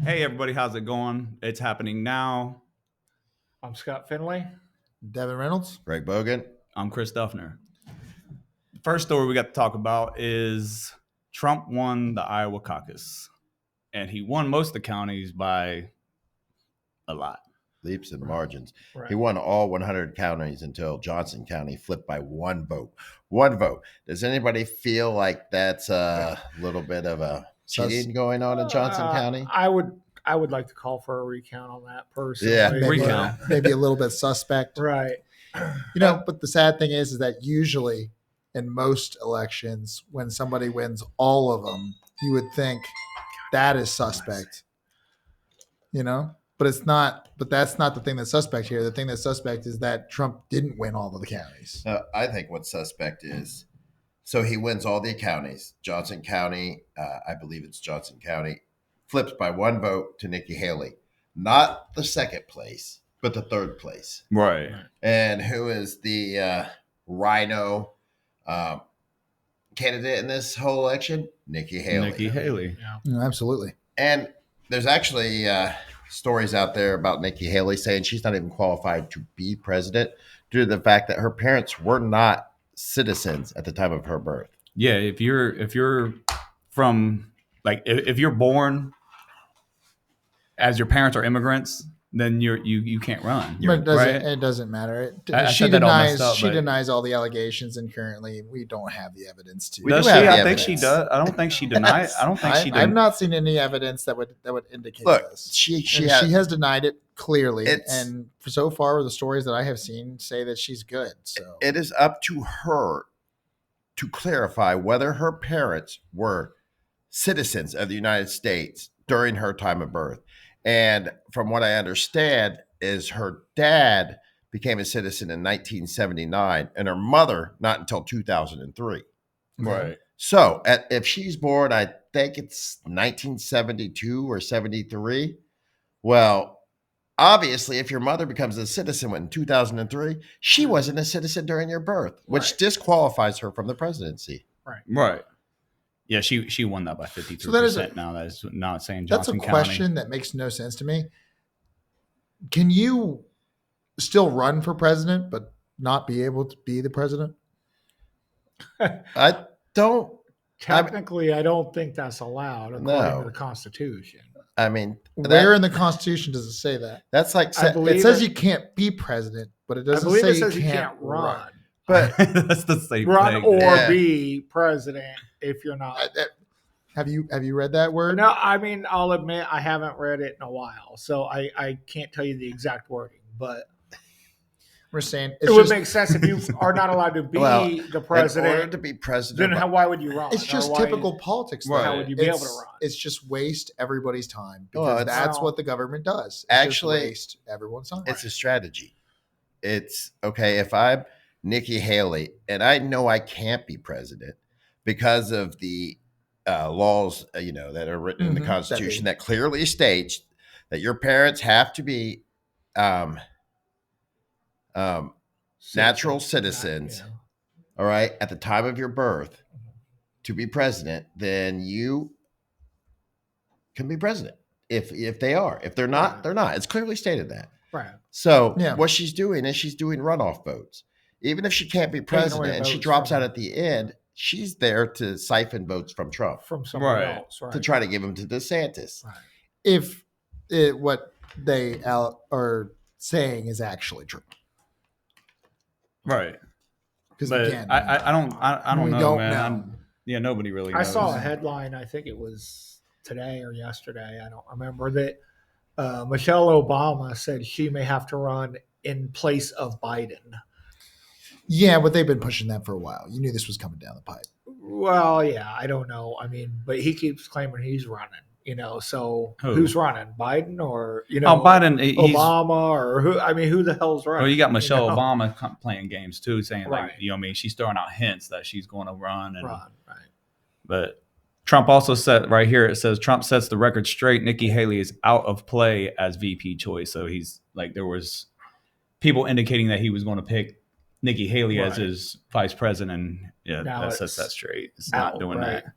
Hey everybody, how's it going? It's happening now. I'm Scott Finley. Devin Reynolds. Greg Bogan. I'm Chris Duffner. The first story we got to talk about is Trump won the Iowa caucus, and he won most of the counties by a lot. Leaps and margins. Right. He won all 100 counties until Johnson County flipped by one vote. One vote. Does anybody feel like that's a little bit of a cheating going on in Johnson County? I would like to call for a recount on that personally. Yeah. Maybe, Recount. maybe a little bit suspect. Right. But the sad thing is that usually in most elections, when somebody wins all of them, you would think that is suspect. But it's not. But that's not the thing that's suspect here. The thing that's suspect is that Trump didn't win all of the counties. I think what's suspect is, so he wins all the counties. Johnson County, I believe it's Johnson County, flips by one vote to Nikki Haley. Not the second place, but the third place. Right. And who is the rhino candidate in this whole election? Nikki Haley. Nikki Haley. Yeah. Absolutely. And there's actually stories out there about Nikki Haley saying she's not even qualified to be president due to the fact that her parents were not citizens at the time of her birth. Yeah, if you're from if you're born as your parents are immigrants, then you can't run. But Right? it doesn't matter. I She said that all messed denies. up, She but- denies all the allegations, and currently we don't have the evidence to. We Does do she? have the I think she evidence. does. I don't think she denied. I don't think she did. I've not seen any evidence that would indicate Look, this. she And has, she has denied it clearly, It's- and so far the stories that I have seen say that she's good. So it is up to her to clarify whether her parents were citizens of the United States during her time of birth. And from what I understand is her dad became a citizen in 1979 and her mother not until 2003. Right. So if she's born, I think it's 1972 or 73. Well, obviously, if your mother becomes a citizen in 2003, she wasn't a citizen during your birth, which Right. disqualifies her from the presidency. Right. Yeah, she won that by 53%. So that is now that is not saying that's a Johnson County. question that makes no sense to me. Can you still run for president but not be able to be the president? I don't. Technically, I don't think that's allowed according No. to the Constitution. I mean, Where in the Constitution does it say that? that's like, I believe It says it- you can't be president, but it I doesn't believe say it says you can't run. run. but That's the same Run thing. or Yeah. be president if you're not. Have you read that word? No, I mean, I'll admit I haven't read it in a while, so I can't tell you the exact wording, but We're saying it it's would just make sense if you are not allowed to be Well, the in order president. to be president, Then why would you run? it's just Or why- typical politics. Right. though. How would you be able to It's- run? It's just waste everybody's time because Well, it's- that's Well, what the government does. It's actually, just waste everyone's time. it's a strategy. It's okay if I'm Nikki Haley and I know I can't be president because of the laws, that are written in the Mhm. Constitution that clearly states that your parents have to be natural citizens. Yeah. All right, at the time of your birth to be president, then you can be president. If they are, if they're not, Right. they're not. It's clearly stated that. Right. So Yeah. what she's doing is she's doing runoff votes. Even if she can't be away president and she votes drops from- out at the end, she's there to siphon votes from Trump From someone Right. else, right? to try to give them to DeSantis. Right. If what they are saying is actually true, Right. because But again, I don't we know, don't man. know. Yeah, nobody really I knows. saw a headline. I think it was today or yesterday. I don't remember that. Michelle Obama said she may have to run in place of Biden. Yeah, but they've been pushing that for a while. You knew this was coming down the pipe. Well, yeah, I don't know. I mean, but he keeps claiming he's running. So Who? who's running? Biden or Biden, he's Obama or who? I mean, who the hell's running? well, you got Michelle know? Obama playing games too, saying Right. she's throwing out hints that she's going to run. And Run, right? But Trump also said right here, it says Trump sets the record straight. Nikki Haley is out of play as VP choice. So he's there was people indicating that he was going to pick Nikki Haley as Right. his vice president. And yeah, Now that sets it's that straight. It's out, not doing right. that.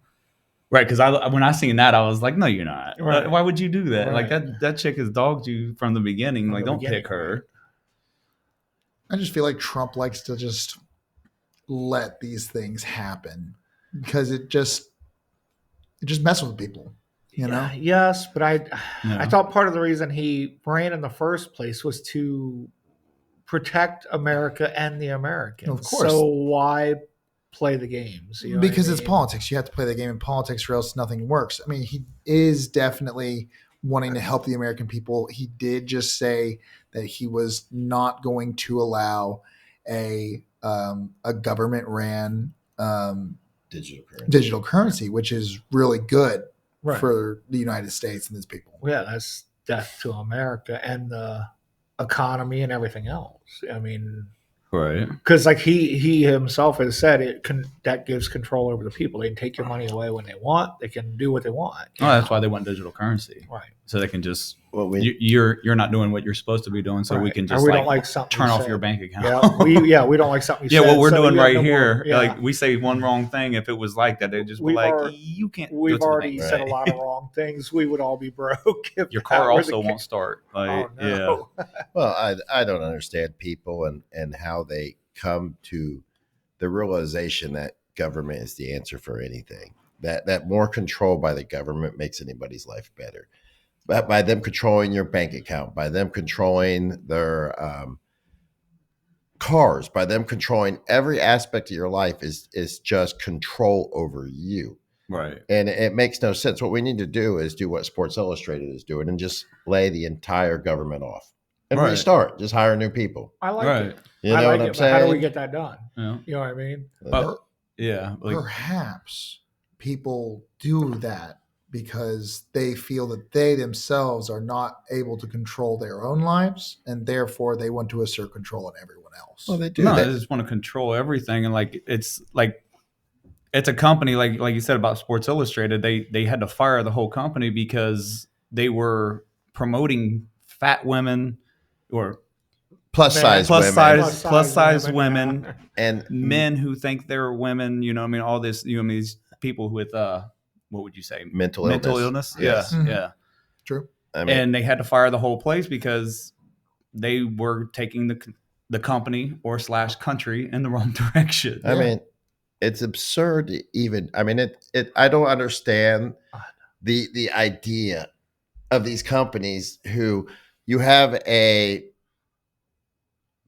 Right, because when I seen that, I was like, no, you're not. Right. Why would you do that? Like Right. that chick has dogged you from the beginning. From Like, the don't beginning, pick her. I just feel like Trump likes to just let these things happen because it just messes with people, you know? Yeah, yes, but I Yeah. thought part of the reason he ran in the first place was to protect America and the Americans. Of course. So why play the games? You know what I Because it's mean? politics. You have to play the game in politics or else nothing works. I mean, he is definitely wanting to help the American people. He did just say that he was not going to allow a government ran digital currency, which is really good Right. for the United States and its people. Yeah, that's death to America and the economy and everything else. I mean, Right. because like he himself has said, that gives control over the people. They can take your money away when they want. They can do what they want. Oh, that's why they want digital currency. Right. So they can just Well, you're not doing what you're supposed to be doing, so we Right. can Or just we like, don't like something turn you off said. your bank account. Yeah, we don't like something you Yeah, said. what we're so doing we have right no more- here, yeah. like we say one wrong thing, if it was like that, they'd just be We've like, already- you can't. do it We've to the already bank. said a Right. lot of wrong things. We would all be broke. If Your that car were the also case. won't start. Like, Oh no. well, I don't understand people and how they come to the realization that government is the answer for anything. That more control by the government makes anybody's life better. But by them controlling your bank account, by them controlling their cars, by them controlling every aspect of your life is just control over you. Right. And it makes no sense. What we need to do is do what Sports Illustrated is doing and just lay the entire government off and Right. restart. Just hire new people. I like Right. it. You I know like what it. I'm But how do we saying? get that done? Yeah. You know what I mean? But yeah, like, Perhaps people do that because they feel that they themselves are not able to control their own lives, and therefore they want to assert control on everyone else. Well, they do. no, They- they just want to control everything, and like it's a company like you said about Sports Illustrated. They had to fire the whole company because they were promoting fat women or plus Man, size plus women size plus size yeah. women, and men who think they're women. You know, what I mean, all this. You know, I mean, these people with what would you say, mental illness? Yes. Yeah, Mhm. yeah. True. I mean, And they had to fire the whole place because they were taking the company or slash country in the wrong direction. I mean, it's absurd to even. I mean, it. I don't understand the idea of these companies who you have a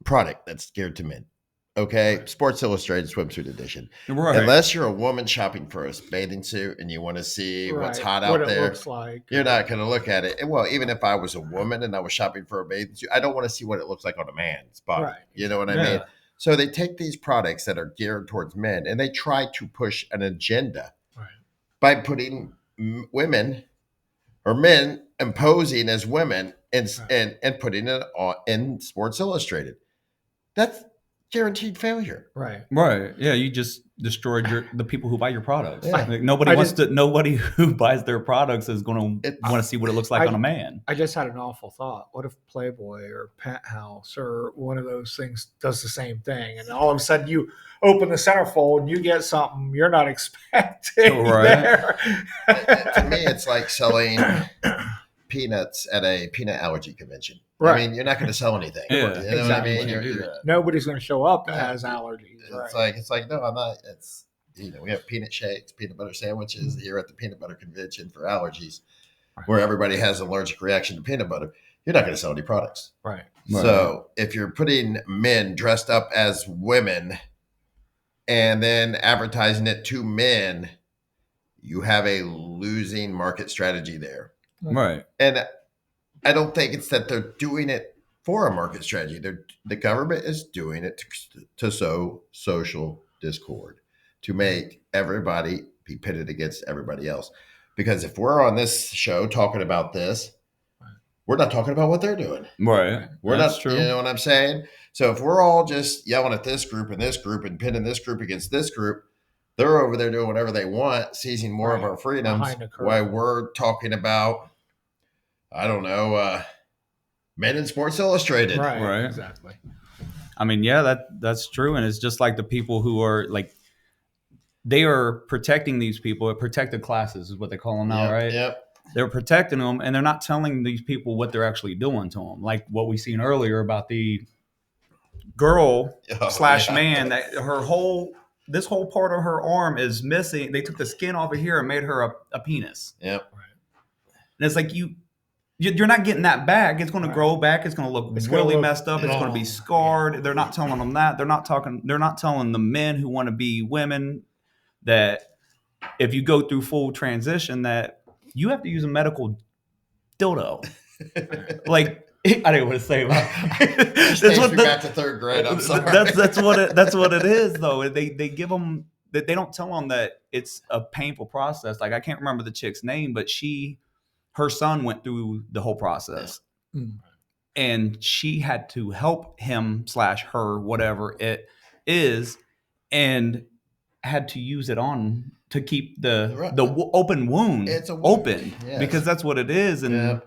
product that's geared to men. Okay, Right. Sports Illustrated swimsuit edition. Right. Unless you're a woman shopping for a bathing suit and you want to see what's Right. hot What out it there, looks like. you're not going to look at it. And well, even if I was a woman and I was shopping for a bathing suit, I don't want to see what it looks like on a man's body. Right. You know what I Yeah. mean? So they take these products that are geared towards men and they try to push an agenda Right. by putting women or men imposing as women and Right. and putting it on in Sports Illustrated. That's guaranteed failure. Right. Right. Yeah, you just destroyed the people who buy your products. Yeah. Like, nobody I wants just- to. Nobody who buys their products is going to It's- want to see what it looks like on a man. I just had an awful thought. What if Playboy or Penthouse or one of those things does the same thing, and all of a sudden you open the centerfold and you get something you're not expecting Right. there? To me, it's like selling peanuts at a peanut allergy convention. Right. I mean, you're not going to sell anything. Yeah, You know exactly. what I mean? You You're- do that. Nobody's going to show up that Yeah. has allergies. It's like no, I'm not. It's we have peanut shakes, peanut butter sandwiches here at the peanut butter convention for allergies, Right. where everybody has an allergic reaction to peanut butter. You're not going to sell any products. Right. Right. So if you're putting men dressed up as women and then advertising it to men, you have a losing market strategy there. Right. And I don't think it's that they're doing it for a market strategy. The government is doing it to sow social discord, to make everybody be pitted against everybody else. Because if we're on this show talking about this, we're not talking about what they're doing. Right. We're That's not, true. you know what I'm saying? So if we're all just yelling at this group and pitting this group against this group, they're over there doing whatever they want, seizing more of Right. our freedoms. Behind the curtain. While we're talking about, I don't know, men in Sports Illustrated. Right. Right. Exactly. I mean, yeah, that's true, and it's just like the people who are like, they are protecting these people. Protected classes is what they call them now, right? Yep. They're protecting them, and they're not telling these people what they're actually doing to them. Like what we seen earlier about the girl / man that this whole part of her arm is missing. They took the skin off of here and made her a penis. Yep. And it's like you're not getting that back. It's going to grow back. It's going to look really messed up. It's going to be scarred. They're not telling them that. They're not telling the men who want to be women that if you go through full transition that you have to use a medical dildo. Like I didn't want to say about. That's what back to third grade. I'm sorry. That's what it is though. They give them that they don't tell them that it's a painful process. Like I can't remember the chick's name, but her son went through the whole process, and she had to help him / her, whatever it is, and had to use it on to keep the open wound open because that's what it is, and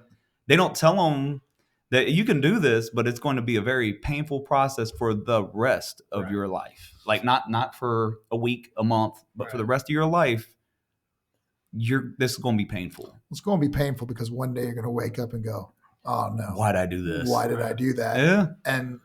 they don't tell them that you can do this, but it's going to be a very painful process for the rest of your life. Like not for a week, a month, but for the rest of your life. This is going to be painful. It's going to be painful because one day you're going to wake up and go, oh no, why did I do this? Why did I do that? Yeah. And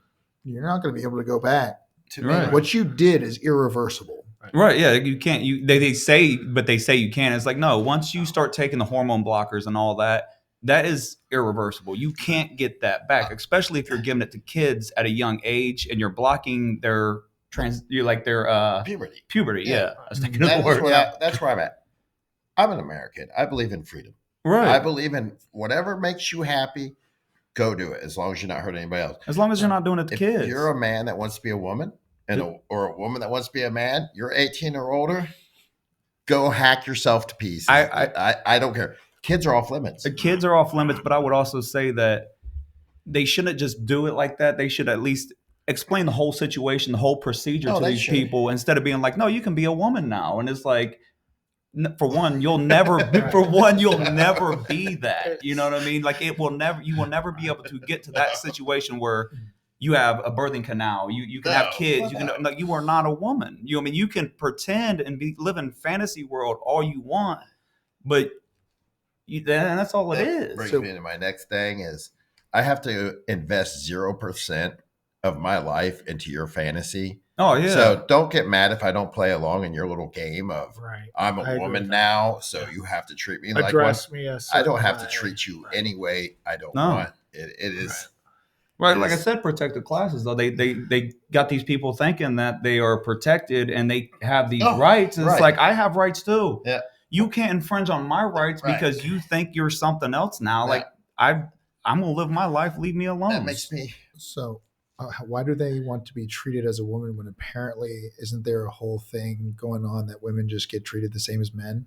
you're not going to be able to go back. Right. What you did is irreversible. Right. Yeah. You can't, they say you can. It's like, no, once you start taking the hormone blockers and all that, that is irreversible. You can't get that back, especially if you're giving it to kids at a young age and you're blocking their puberty. Yeah. I was thinking of the word. That's where I'm at. I'm an American. I believe in freedom. Right. I believe in whatever makes you happy, go do it as long as you're not hurting anybody else. As long as you're not doing it to kids. If you're a man that wants to be a woman or a woman that wants to be a man, you're 18 or older, go hack yourself to pieces. I don't care. Kids are off limits. The kids are off limits, but I would also say that they shouldn't just do it like that. They should at least explain the whole situation, the whole procedure to these people instead of being like, no, you can be a woman now. And it's like, for one, you'll never be that. You know what I mean? Like you will never be able to get to that situation where you have a birthing canal. You can have kids. You are not a woman. I mean, you can pretend and live in fantasy world all you want, but that's all it is. Brings me into my next thing is I have to invest 0% of my life into your fantasy. Oh yeah. So don't get mad if I don't play along in your little game of I'm a woman now, so you have to treat me like one. I don't have to treat you any way I don't want. It is right. Like I said, protected classes though. They got these people thinking that they are protected and they have these rights. And it's like I have rights too. Yeah. You can't infringe on my rights because you think you're something else now. Yeah. Like I'm gonna live my life. Leave me alone. That makes me so. Why do they want to be treated as a woman when apparently isn't there a whole thing going on that women just get treated the same as men?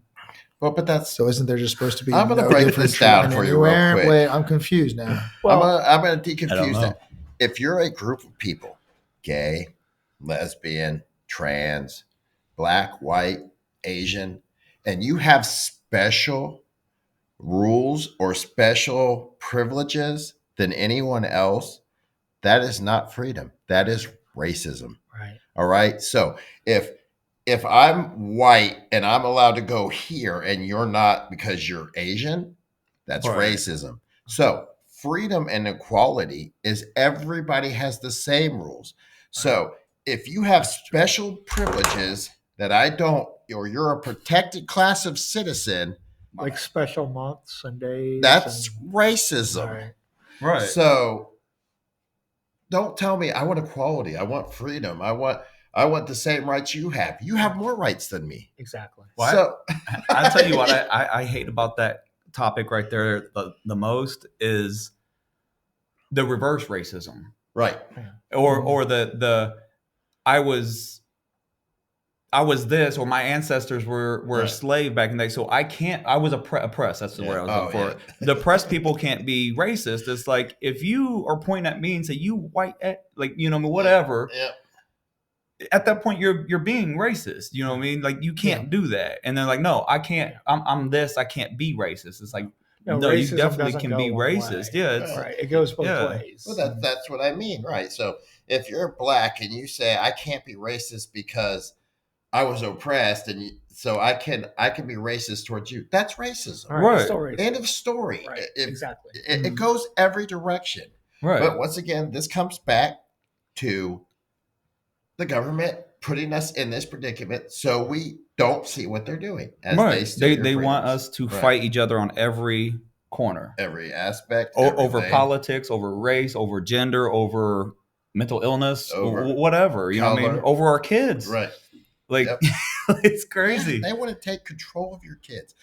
Well, but that's so. Isn't there just supposed to be? I'm going to break this down for you real quick. Wait, I'm confused now. Well, I'm going to deconfuse that. If you're a group of people, gay, lesbian, trans, black, white, Asian, and you have special rules or special privileges than anyone else, that is not freedom. That is racism. Right. All right. So if I'm white and I'm allowed to go here and you're not because you're Asian, that's racism. So freedom and equality is everybody has the same rules. So if you have special privileges that I don't, or you're a protected class of citizen, like special months and days, that's racism. Right. So don't tell me I want equality. I want freedom. I want the same rights you have. You have more rights than me. Exactly. Well, so I'll tell you what I hate about that topic right there the most is the reverse racism. Right. Or the I was this, or my ancestors were a slave back in the day, so I was oppressed. That's the word I was looking for. The oppressed people can't be racist. It's like, if you are pointing at me and say, you white, like, you know, whatever, at that point, you're being racist. You know what I mean? Like, you can't do that. And they're like, no, I can't, I'm this, I can't be racist. It's like, no, you definitely can be racist. Yeah. It's, right. It goes both ways. Well, that's what I mean. Right. So if you're black and you say, I can't be racist because I was oppressed, and so I can be racist towards you. That's racism. All right. Right. It's still racist. End of story. Right. Exactly. It goes every direction. Right. But once again, this comes back to the government putting us in this predicament so we don't see what they're doing. As Right. steal They your want freedoms. us to Right. fight each other on every corner. Every aspect. Over everything. politics, over race, over gender, over mental illness, Over whatever. You know what I mean? color. Over our kids. Right. Like, Yep. it's crazy. They want to take control of your kids.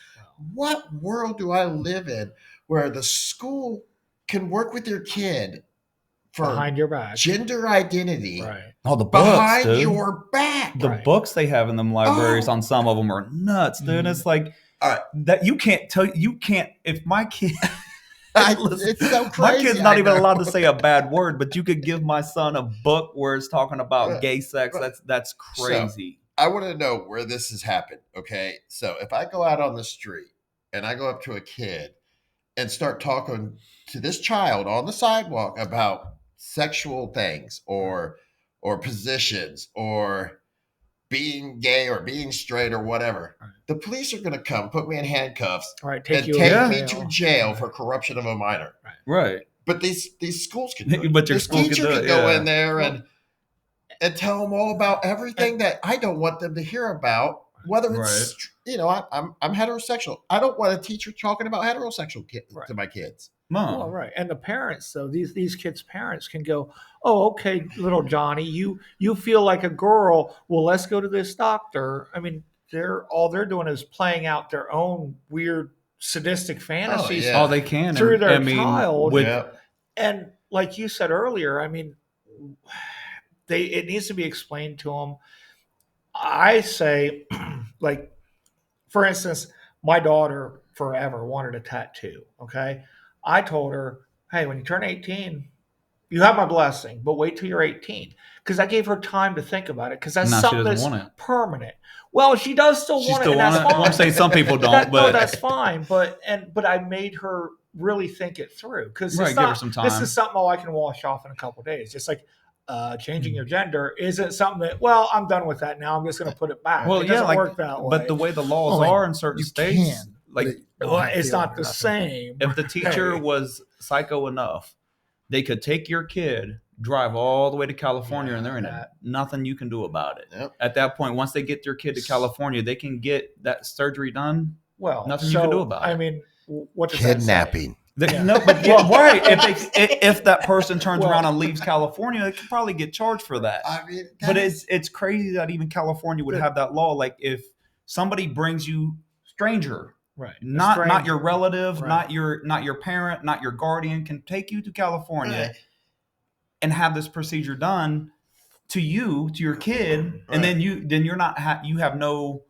What world do I live in where the school can work with your kid for Behind your back. gender identity Right. Oh, the books, behind dude. your back? The Right. books they have in them libraries Oh. on some of them are nuts, dude. Mhm. It's like All right. that you can't if my kid Listen, It's so crazy. my kid's not I even know. allowed to say a bad word, but you could give my son a book where it's talking about Right. gay sex. Right. That's crazy. I want to know where this has happened. Okay. So if I go out on the street and I go up to a kid and start talking to this child on the sidewalk about sexual things or positions or being gay or being straight or whatever, Right. the police are going to come put me in handcuffs All right. and Take you take to me jail. to jail Right. for corruption of a minor. Right. But these schools can do it. But your this school can teacher do can it, go yeah. in there and tell them all about everything that I don't want them to hear about. Whether it's I'm heterosexual. I don't want a teacher talking about heterosexual kids Right. to my kids. Mom. Well, right. And the parents, though, these kids' parents can go, oh, okay, little Johnny, you feel like a girl. Well, let's go to this doctor. I mean, they're doing is playing out their own weird sadistic fantasies yeah. All they can through and, their I mean, child. with Yeah. And like you said earlier, I mean, it needs to be explained to them. I say, like, for instance, my daughter forever wanted a tattoo. Okay. I told her, hey, when you turn 18, you have my blessing, but wait till you're 18. Because I gave her time to think about it. Because that's Now she something doesn't that's want it. permanent. Well, she does still She want still it, and that's want it. fine. I'm saying some people don't, No, but that's fine. But I made her really think it through. Because Right, give her some this time. is something I can wash off in a couple of days. Just like changing your gender isn't something that, well, I'm done with that now. I'm just going to put it back. Well, it yeah, doesn't like, work that way. but the way the laws Well, are in certain you states, can, like but Well, don't it's feel not or the nothing. same. if the teacher Hey. was psycho enough, they could take your kid, drive all the way to California, and they're in it. Nothing you can do about it. Yep. At that point, once they get their kid to California, they can get that surgery done. Well, Nothing you can do about it. I mean, what does that say? Kidnapping. Yeah. No, but right. If that person turns Well- around and leaves California, they could probably get charged for that. I mean, But it's crazy that even California would have that law. Like if somebody brings you stranger, Right. not your relative, Right. not your parent, not your guardian, can take you to California Right. and have this procedure done to your kid, and then you're not you have no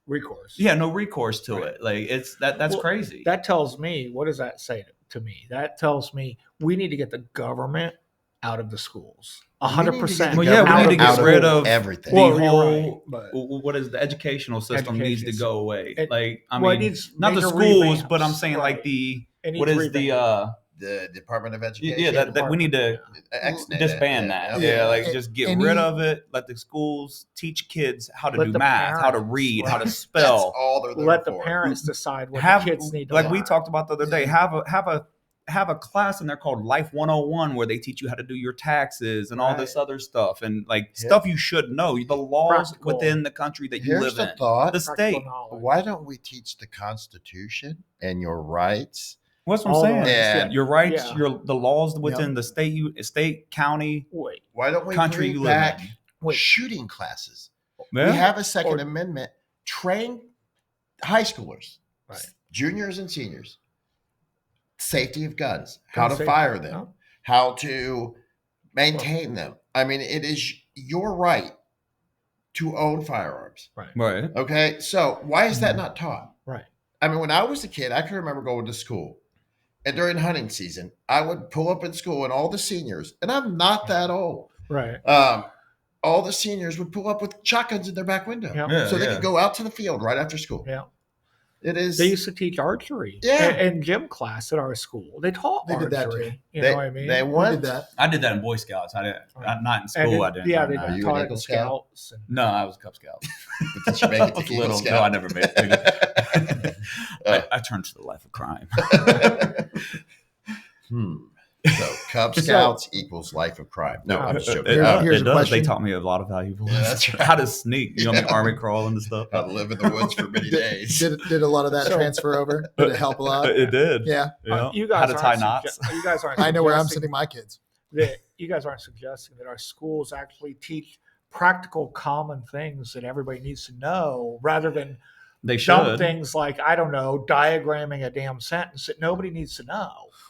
recourse. no recourse to Right. it. Like that's Well, crazy. That tells me, what does that say to me? That tells me we need to get the government out of the schools. 100%. Well, yeah, we need to get rid of everything. the Well, you're whole right, but- what is the educational system needs to Education. go away. It- Like I well, it mean, needs not the major schools, revamps. but I'm saying like Right. the It needs what is the revamp. The Department of Education. yeah that we need to disband that. Yeah, like just get Any- rid of it. Let the schools teach kids how to Let do the math, how to parents, read, how to right. That's spell. all they're there Let the for. parents decide what Have the kids need to like learn. we talked about the other day. Yeah. Have a class in there called Life 101 where they teach you how to do your taxes and all this Right. other stuff and like Yeah. stuff you should know. The laws Practical. within the country that you Here's live the in. thought. The Practical state. knowledge. Why don't we teach the Constitution and your rights? What's what I'm All saying? those, Yeah. Your rights, Yeah. the laws within the state, county, Wait. Why don't we country bring you live back in. Wait. shooting classes? Yeah. We have a Second Or- Amendment. Train high schoolers, Right. juniors and seniors, safety of guns, how to safety, fire them, no? how to maintain them. I mean, it is your right to own firearms. Right. Okay, so why is that not taught? Right. I mean, when I was a kid, I can remember going to school, and during hunting season, I would pull up in school, and all the seniors, and I'm not that old, Right. all the seniors would pull up with shotguns in their back window, Yeah. Yeah, so they yeah. could go out to the field right after school. Yeah. It is. They used to teach archery in gym class at our school. They taught They archery. did that too. You know what I mean? They We want did that. I did that in Boy Scouts. I didn't. Not in school. And I didn't. Yeah, learn they that. Are you taught an it in Eagle Scout? Scouts. And, No, I was a Cub Scout. Did you make I it to was Eagle little. Scout? No, I never made it. I turned to the life of crime. So Cub Scouts equals life of crime. No, I'm just joking. Here's it a does. question. They taught me a lot of valuable Yeah, that's lessons. right. How to sneak. You know, Yeah. army crawl and stuff. How to live in the woods for many days. Did a lot of that So- transfer over? Did it help a lot? It did. Yeah. You know, you how guys to tie aren't knots. You guys aren't. I know where I'm suggesting sending my kids. that you guys aren't suggesting that our schools actually teach practical, common things that everybody needs to know, rather than They dumb should. things like, I don't know, diagramming a damn sentence that nobody needs to know.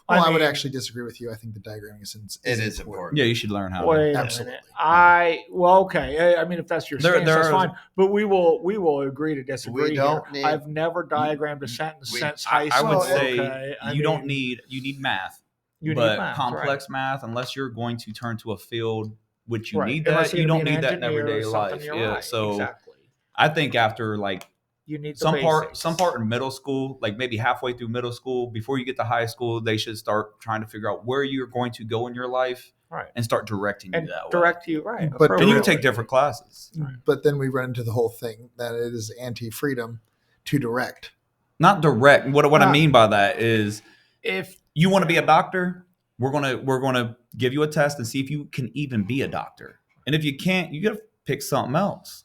Well, I would mean, actually disagree with you. I think the diagramming is It is important. Yeah, you should learn how. Wait to. a Absolutely. minute. Okay. I mean, if that's your There- stance, there that's are- fine. But we will agree to disagree. We don't here. need- I've never diagrammed a sentence we- since high I school. would say okay? I you don't mean, need. You need math. you but need math, complex math, unless you're going to turn to a field which you right. need Unless that, you're you gonna don't be an need that in engineer or everyday something, life. you're Yeah. right. So exactly. I think after like You need the some basics. part in middle school, like maybe halfway through middle school, before you get to high school, they should start trying to figure out where you're going to go in your life, Right. and start directing you And that way. direct you right. But- And you can take appropriately. different classes. But then we run into the whole thing that it is anti-freedom to direct. Not direct. What I Not- mean by that is, If you want to be a doctor, we're gonna give you a test and see if you can even be a doctor. And if you can't, you gotta pick something else.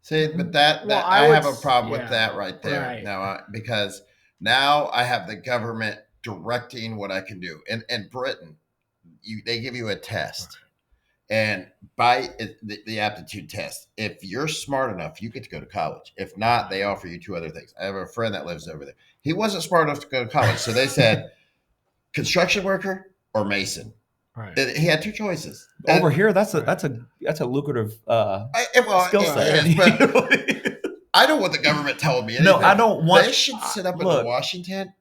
See, but that Well, I I have would a problem yeah, with that right there right. now because now I have the government directing what I can do. In Britain, they give you a test, and by the aptitude test, if you're smart enough, you get to go to college. If not, they offer you two other things. I have a friend that lives over there. He wasn't smart enough to go to college, so they said construction worker or mason. right. And he had two choices. Over here, that's a lucrative skill set. It is, but I don't want the government telling me anything. No, I don't want. They should sit up look. in Washington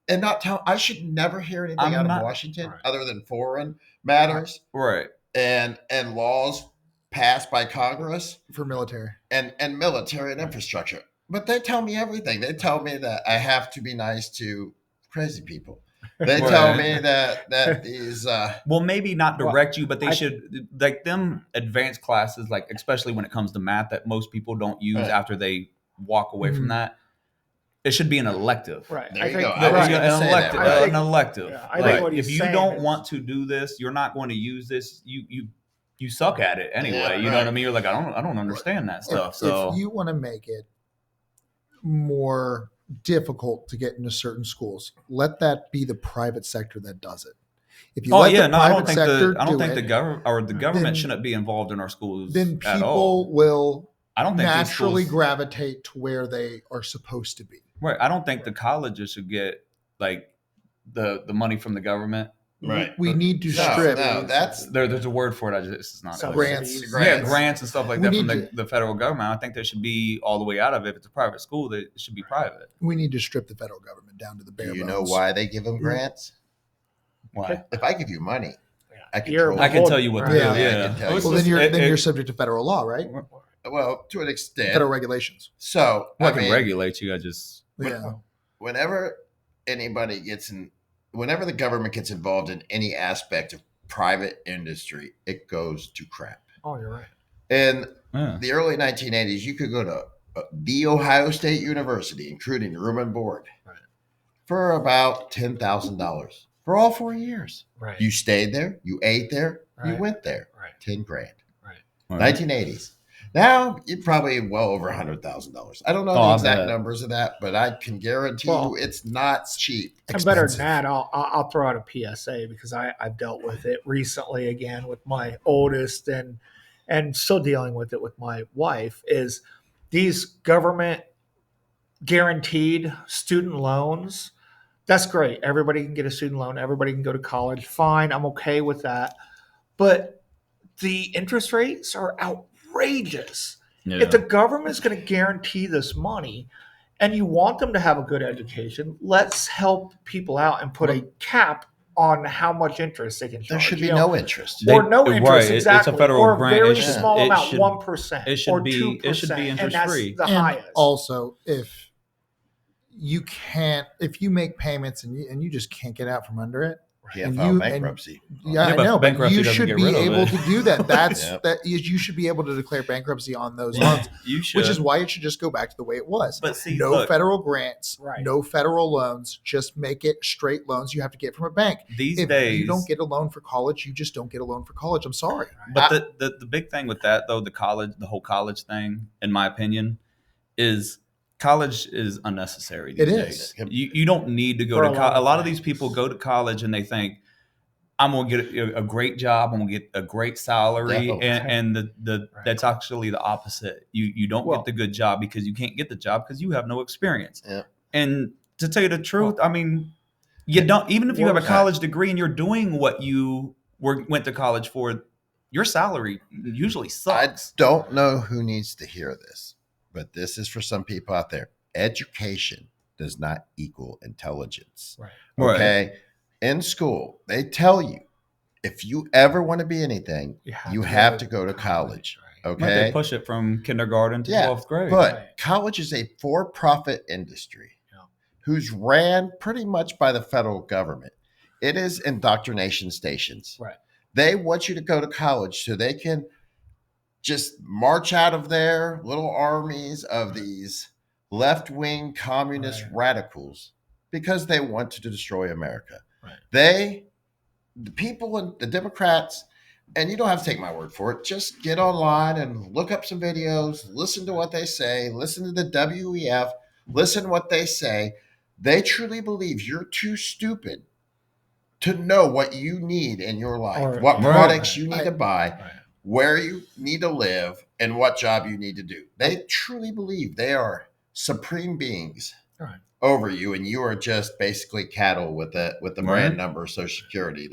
and not tell. I should never hear anything I'm out not- of Washington Right. other than foreign matters Right. and laws passed by Congress For military. and military and infrastructure. But they tell me everything. They tell me that I have to be nice to crazy people. They tell Right. me that these Well, maybe not Well, direct you, but they I- should, like them advanced classes, like especially when it comes to math that most people don't use Right. after they walk away from Mhm. that. It should be an elective. Right. There I you think go. I you're was right. gonna An say elective. that, right? An elective. Yeah, I Like, think what he's if you saying don't is- want to do this, you're not going to use this. You suck at it anyway. Yeah, You know what I right. mean? You're like, I don't understand that stuff. So If you want to make it more difficult to get into certain schools, let that be the private sector that does it. If you oh let yeah, the no, I don't private think sector I don't do think it, the government or the government then- shouldn't be involved in our schools then at all. people will I don't think these naturally schools- gravitate to where they are supposed to be. Right. I don't think the colleges should get like the money from the government. right. We need to No, strip no, that's There's a word for it. It's not Grants. Yeah, grants and stuff like We that from need the federal government. I think they should be all the way out of it. If it's a private school, it should be private. We need to strip the federal government down to the bare Do you bones. know why they give them grants? Why? If I give you money, I You're- control. I can tell you what to do. Yeah, Yeah. I can tell you. It's Well, then just- you're it- you're subject to federal law, right? Well, to an extent. Federal regulations. So I I can mean, regulate you. I just Yeah. whenever whenever the government gets involved in any aspect of private industry, it goes to crap. Oh, you're right. In yeah. the early 1980s, you could go to the Ohio State University, including room and board, Right. for about $10,000 for all 4 years. Right. You stayed there, you ate there, you Right. went there. Right. 10 grand. Right. 1980s. Now you're probably well over $100,000. I don't know Oh, the I exact bet. numbers of that, but I can guarantee Well, you it's not cheap. And better than Expensive. that, I'll throw out a PSA because I've dealt with it recently again with my oldest and still dealing with it with my wife. Is these government guaranteed student loans? That's great. Everybody can get a student loan. Everybody can go to college. Fine, I'm okay with that. But the interest rates are outrageous. Yeah. If the government is going to guarantee this money and you want them to have a good education, let's help people out and put a cap on how much interest they can charge. There should be You know, no interest. or no Right, interest, it's a exactly. federal or a grant. very It should- small it amount, should- 1% it should or be- 2%. it should be and that's interest-free. the And highest. also, if you can't, if you make payments and you just can't get out from under it. Can't And file you- bankruptcy. Yeah, I but know, but bankruptcy you doesn't should get be rid of able it. to do that. That's Yep. you should be able to declare bankruptcy on those loans, You should. which is why it should just go back to the way it was. But see, No look, federal grants, Right. no federal loans. Just make it straight loans you have to get from a bank. these If days you don't get a loan for college, you just don't get a loan for college. I'm sorry. But the big thing with that though, the whole college thing, in my opinion, is college is unnecessary these It days. is. You don't need to go For to a lot college. of A lot of things. these people go to college and they think, I'm gonna get a great job, I'm gonna get a great salary, Definitely. and the Right. that's actually the opposite. You don't Well- get the good job because you can't get the job because you have no experience. Yeah. And to tell you the truth, I mean, you don't, even if you have a Well, college degree and you're doing what you went to college for, your salary usually I sucks. don't know who needs to hear this, but this is for some people out there. Education does not equal intelligence. Right. Right. Okay. In school, they tell you if you ever want to be anything, you have to go to college. Right. But Okay. they push it from kindergarten to Yeah, 12th grade. But Right. college is a for profit industry Yeah. who's ran pretty much by the federal government. It is indoctrination stations. Right. They want you to go to college so they can just march out of their little armies of these left wing communist Right. radicals because they want to destroy America. Right. The people and the Democrats, and you don't have to take my word for it, just get online and look up some videos, listen to what they say, listen to the WEF, listen to what they say. They truly believe you're too stupid to know what you need in your life, Or- what Right. products you need to buy, Right. where you need to live, and what job you need to do. They truly believe they are supreme beings Right. over you, and you are just basically cattle with the Right. brand number Social Security.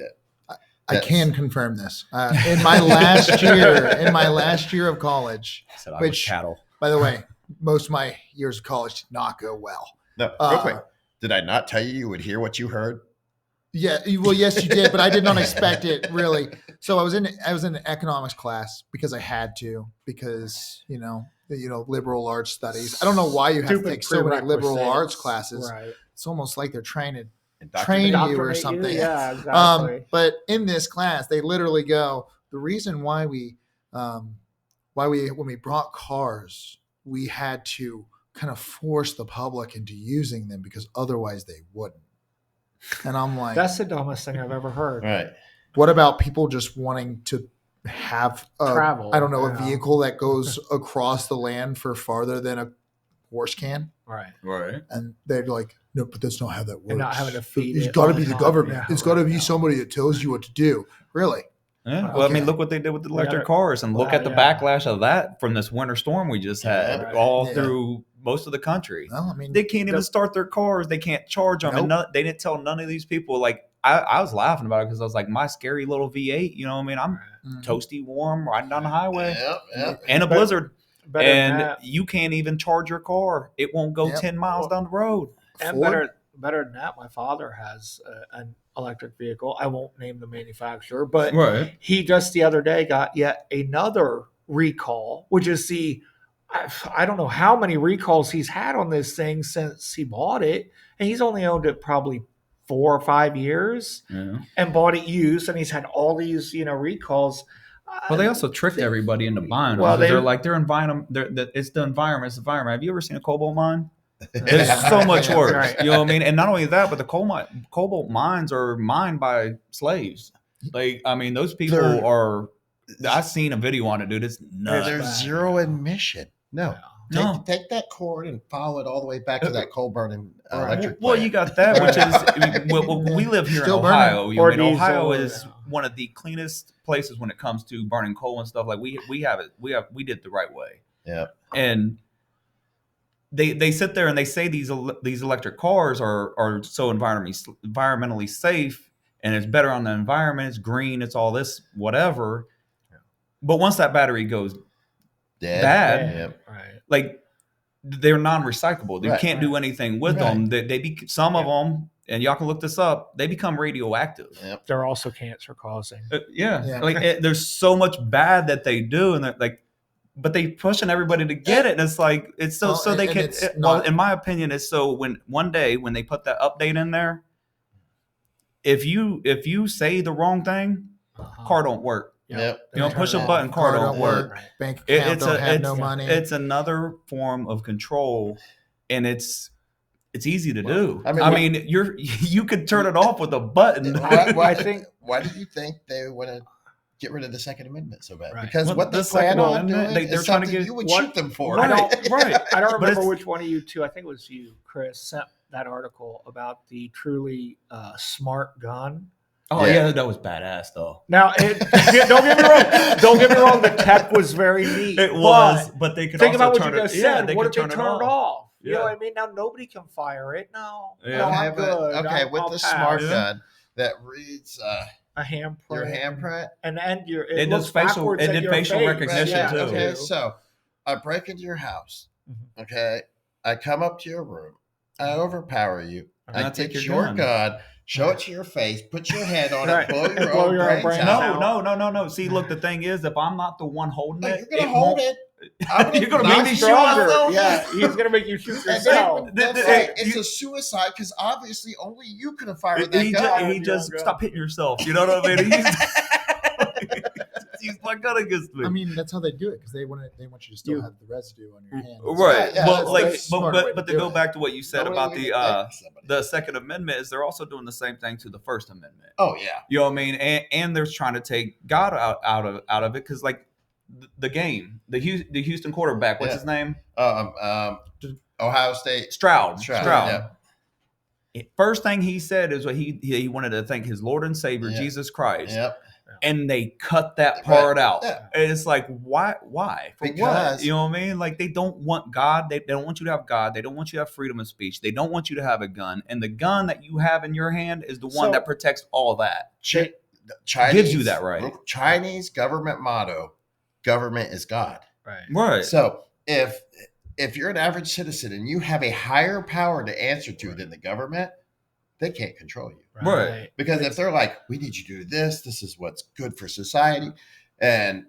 I That's- can confirm this. In my last year of college, Said I was which- cattle. by the way, most of my years of college did not go well. No, real quick. Did I not tell you you would hear what you heard? Yeah, well, yes, you did, but I did not expect it really. So I was in an economics class because I had to, because liberal arts studies. I don't know why you have to Stupid take so many liberal prerequisites. arts classes. Right. It's almost like they're trying to Indoctrinate. train you or Indoctrinate you? something. Yeah, exactly. But in this class, they literally go, the reason why when we brought cars, we had to kind of force the public into using them because otherwise they wouldn't. And I'm like, That's the dumbest thing I've ever heard. Right. what about people just wanting to have Travel, I don't know, a yeah. vehicle that goes across the land for farther than a horse can? Right. Right. And they're like, no, but that's not how that works. And not having to feed It's it got to all be the the time. government. Yeah, It's got to right. be somebody that tells you what to do. Really? Yeah. Well, I mean, Okay. look what they did with the We electric gotta- cars, and look Wow, at the yeah. backlash of that from this winter storm we just had Right. all Yeah. through most of the country. Well, I mean, They can't even start their cars. They can't charge them, and they didn't tell none of these people. Like I was laughing about it because I was like, my scary little V8. You know what I mean? I'm mhm. toasty warm riding down the highway, Yep. and a But- blizzard, Better than and that. you can't even charge your car. It won't go Yep. 10 miles down the road. And Ford? better than that, my father has an electric vehicle. I won't name the manufacturer, but Right. he just the other day got yet another recall, which is I don't know how many recalls he's had on this thing since he bought it, and he's only owned it probably 4 or 5 years Yeah. and bought it used, and he's had all these recalls. Well, they also tricked everybody into buying them. Well, They're like, they're environment. It's the environment. It's the environment. Have you ever seen a cobalt mine? It's Yeah. so much worse. Right. You know what I mean? And not only that, but the cobalt mines are mined by slaves. Like, I mean, those people They're- are. I've seen a video on it, dude. It's nuts. There's zero emission. No. No. Take that cord and follow it all the way back to that coal burning electric Well, plant. you got that, which is we live here Still in burning. Ohio. You Or know, Ohio diesel, is yeah. one of the cleanest places when it comes to burning coal and stuff. Like we have it. We did it the right way. Yeah. And they sit there and they say these electric cars are so environmentally safe and it's better on the environment. It's green. It's all this whatever. But once that battery goes Dead. bad, Yep. Right. like they're non-recyclable. You Right. can't do anything with Right. them. Some of them, and y'all can look this up, they become radioactive. Yep. They're also cancer causing. Yeah. Yeah. Like there's so much bad that they do, and like, but they pushing everybody to get it, and it's like it's so Well, so they and can. it's Well, not- in my opinion, it's so when one day when they put that update in there, if you say the wrong thing, car don't work. Yep. You know, Turn push it a off. button, car don't work. Right. Bank It- account it's don't a have it's no money. it's another form of control, and it's easy to do. I mean, I mean, you could turn it off with a button. Why, I think- Why do you think they want to get rid of the Second Amendment so bad? Right. Because Well, what they the plan Second on Amendment, doing they're is trying to something get- you would what- shoot them for. Right. right. I don't But remember it's- which one of you two. I think it was you, Chris, sent that article about the truly smart gun. Oh Yeah. yeah, that was badass though. Now, don't get me wrong. Don't get me wrong. The tech was very neat. It was, but they could Think also about what turn you it. just Yeah, said. they What could if they turn turned it off? You know Yeah. what I mean? Now nobody can fire it. No, Yeah. no, I'm Okay, but good. okay, with I'll the pass. smart Yeah. gun that reads a handprint, your handprint. and your It looks does facial- backwards it at did your facial face. recognition, Yeah, too. Okay, so I break into your house. Mhm. Okay, I come up to your room. I overpower you. And I I take take your your gun. gun, show it to your face, put your hand on Right. it, blow your Blow own your own brains brains out. out. No. See, look, the thing is, if I'm not the one holding No, it, you're gonna it hold won't- it. I'm gonna You're gonna knock make me you shoot Stronger. myself? Yeah, he's gonna make you shoot And then, yourself. they'll Th- say th- it's you- a suicide because obviously only you could have fired that He gun. just Gun. stop hitting yourself. You know what I mean? Use my gun against me. I mean, that's how they do it because they want you to still You- have the residue on your hand. Right, Yeah, but that's- like, that's a smart way but to to do go it. back to what you said Don't about even the like somebody. the Second Amendment is they're also doing the same thing to the First Amendment. Oh yeah. You know what I mean? And they're trying to take God out of it because like the game, the Houston quarterback, what's Yeah. his name? Ohio State. Stroud. Yeah. First thing he said is what he wanted to thank his Lord and Savior Yeah. Jesus Christ, Yep. and they cut that part out. Yeah. And it's like why for what? Because- You know what I mean? Like they don't want God. They don't want you to have God. They don't want you to have freedom of speech. They don't want you to have a gun. And the gun that you have in your hand is the one So- that protects all that. Chinese Gives you that right. Chinese government motto: "Government is God." Right. Right. So if you're an average citizen and you have a higher power to answer to than the government, they can't control you. Right. Because if they're like, we need you to do this, this is what's good for society, and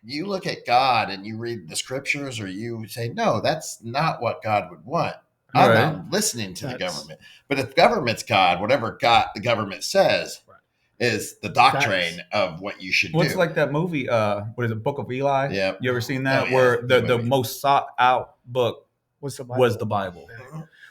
you look at God and you read the scriptures or you say, no, that's not what God would want. I'm Right. not listening to the That's- government. But if government's God, whatever God the government says Right. is the doctrine of what you should What's do. like that movie? What is it? Book of Eli? Yeah. You ever seen that? Oh, yeah. Where the Good movie. most sought out book Was the was the Bible.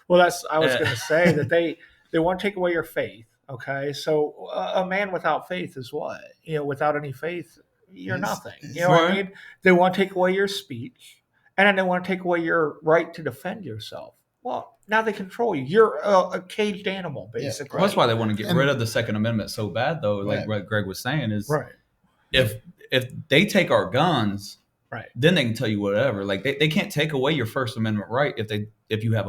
Well, I was Yeah. going to say that they want to take away your faith. Okay, so a man without faith is what? Without any faith, you're He's- nothing. he's- You know what I Right. mean? They want to take away your speech, and then they want to take away your right to defend yourself. Well, now they control you. You're a caged animal, basically. Well, that's why they want to get And- rid of the Second Amendment so bad, though. Like Right. what Greg was saying is, Right. if they take our guns, Right. then they can tell you whatever. Like they can't take away your First Amendment right if you have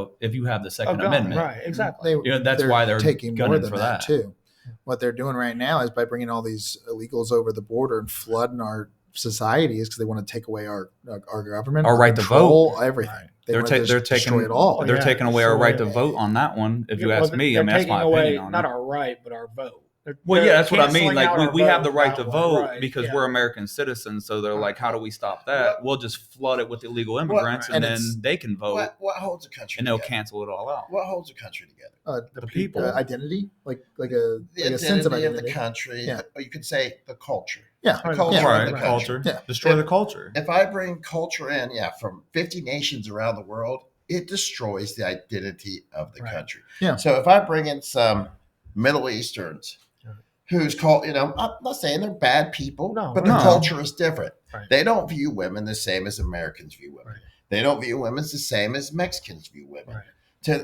the A Second gun, Amendment. right? Exactly. That's why they're taking more gunning than for that that. too. What they're doing right now is by bringing all these illegals over the border and flooding our societies because they want to take away our government, Our right to control, everything. Right. They They're want to they're destroy taking it all. they're Yeah, taking away our so, right to yeah. vote on that one. If you Yeah, ask well, me, I they're mean that's taking my away opinion on not it. our right, but our vote. Well, yeah, that's what I mean. canceling Like out our we have the vote right to that way. vote Right, because yeah. we're American citizens. So they're like, how do we stop that? What- We'll just flood it with illegal immigrants, right. and And then it's- they can vote, what holds a country and they'll together? cancel it all out. What holds a country together? The people. Identity, like a The sense of identity of identity. the country. Yeah. Or you could say the culture. Yeah, The Right. culture Yeah. of Right, the country. culture. Yeah. Destroy the culture. If I bring culture in, from 50 nations around the world, it destroys the identity of the Right. country. Yeah. So if I bring in some Middle Easterns Right. who's called, I'm not saying they're bad people, No, but the no. culture is different. Right. They don't view women the same as Americans view women. Right. They don't view women the same as Mexicans view women. Right. To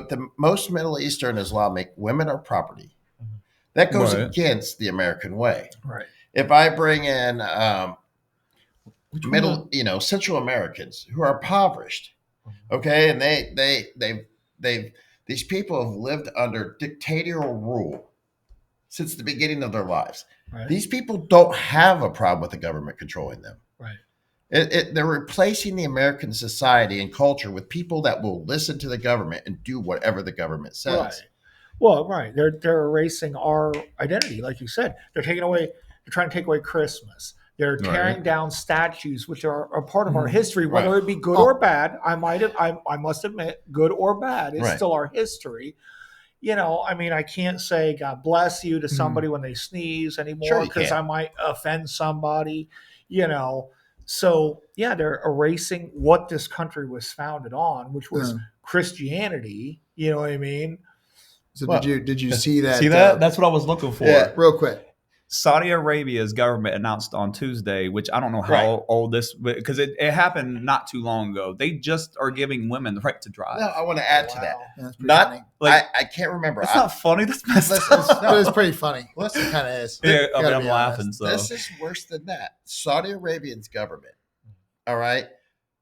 the most Middle Eastern Islamic, women are property. That goes Right. against the American way. Right. If I bring in Which one middle, Central Americans who are impoverished, okay, and these people have lived under dictatorial rule since the beginning of their lives. Right. These people don't have a problem with the government controlling them. Right. They're replacing the American society and culture with people that will listen to the government and do whatever the government says. Right. Well, right. They're erasing our identity, like you said. They're trying to take away Christmas. They're tearing Right. down statues, which are a part of our Mhm. history, whether Right. it be good or bad. I must admit, good or bad, it's Right. still our history. I mean, I can't say God bless you to Mhm. somebody when they sneeze Sure anymore you because can. I might offend somebody, you know. So, yeah, they're erasing what this country was founded on, which was Yeah. Christianity. You know what I mean? So Well, did you see that? See that? That's what I was looking for. Yeah. real quick. Saudi Arabia's government announced on Tuesday, which I don't know how Right. old this, because it happened not too long ago. They just are giving women the right to drive. No, I want to add to that. Wow. Yeah, that's pretty Not, funny. Like, I can't remember. that's not funny. That's messed Listen, up. But it's pretty funny. Listen, It kind of is. Yeah, I Gotta mean, I'm be laughing. honest. So This is worse than that. Saudi Arabian's government. All right.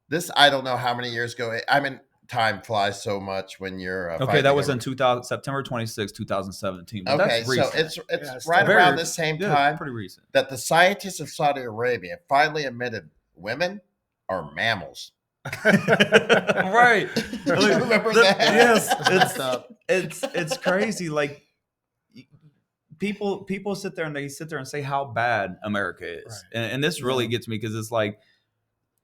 This, I don't know how many years ago. I mean, time flies so much when you're okay, fighting that was over- in 2000, September 26, 2017. But Okay, that's so recent. it's Yeah, it's right still around very- the same Yeah, time pretty recent. that the scientists of Saudi Arabia finally admitted women are mammals. Right. Do you remember The- that? Yes, Messed up. it's crazy. Like people sit there and say how bad America is, Right. and this really Yeah. gets me because it's like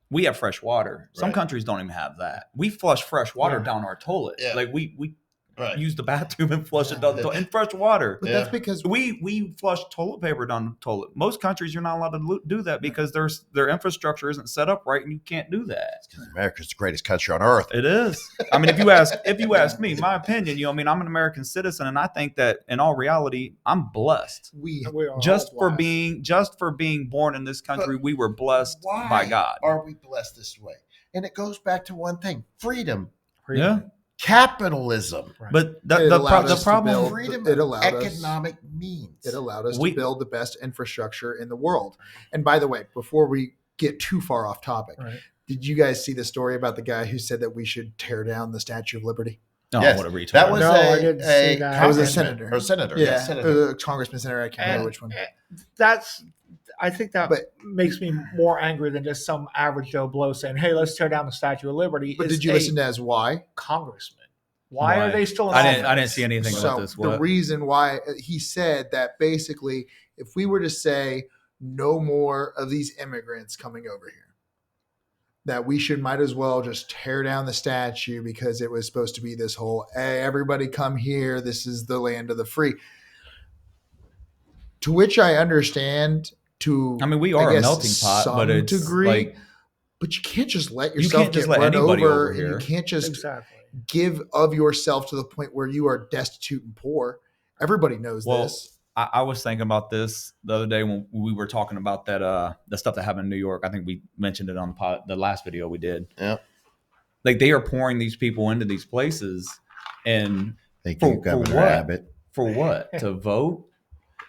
we have fresh water. Some Right. countries don't even have that. We flush fresh water Yeah. down our toilet. Yeah. Like we Right. use the bathroom and flush it Yeah. down the toilet in fresh water. But Yeah. that's because We flush toilet paper down the toilet. Most countries you're not allowed to do that because their infrastructure isn't set up right, and you can't do that. America's the greatest country on earth. It is. I mean, if you ask me, my opinion, I mean, I'm an American citizen, and I think that in all reality, I'm blessed. we We are Just all for blessed. being born in this country, we were blessed Why by God. are we blessed this way? And it goes back to one thing: freedom, Yeah, capitalism, Right. but It allowed the us to problem. build- freedom it of allowed us- economic means. it allowed us We- to build the best infrastructure in the world. And by the way, before we get too far off topic, Right. did you guys see the story about the guy who said that we should tear down the Statue of Liberty? Oh, Yes, what a retard! that was No, I didn't see a that. It was a congressman senator. or senator. Yeah, Yes, senator. Congressman, senator. I can't remember And- which one. I think that But- makes me more angry than just some average Joe Blow saying, "Hey, let's tear down the Statue of Liberty." But It's did you a listen to as why? congressman? Why are Why? they still in I didn't office? see anything So about this. the What? reason why he said that basically, if we were to say no more of these immigrants coming over here, that we might as well just tear down the statue because it was supposed to be this whole, hey, everybody come here. This is the land of the free. To which I understand. I mean, we are a guess, melting pot, but some it's degree, like but you can't just let You yourself can't just get let run anybody over and you here. can't just Exactly. give of yourself to the point where you are destitute and poor. Everybody knows Well, this. I was thinking about this the other day when we were talking about that the stuff that happened in New York. I think we mentioned it on the last video we did. Yeah. Like they are pouring these people into these places, and Thank For- you, for Governor what? Abbott. for what? To vote?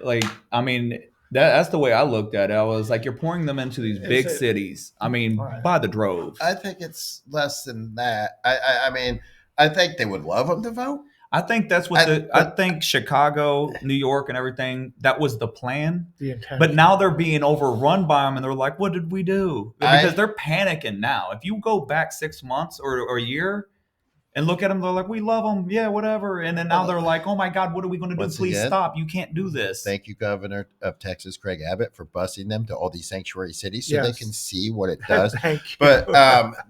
Like, I mean, that's the way I looked at it. I was like, you're pouring them into these big Is it- cities. I mean, Right. by the droves. I think it's less than that. I mean, I think they would love them to vote. I think that's what I- I think Chicago, New York, and everything. That was the plan. The intent. But now they're being overrun by them, and they're like, "What did we do?" Because they're panicking now. If you go back 6 months or a year and look at them, they're like, "We love them, yeah, whatever." And then now they're like, "Oh my God, what are we going to do? Once Please again, stop! You can't do this." Thank you, Governor of Texas, Craig Abbott, for busing them to all these sanctuary cities so they Yes. can see what it does. Thank you. But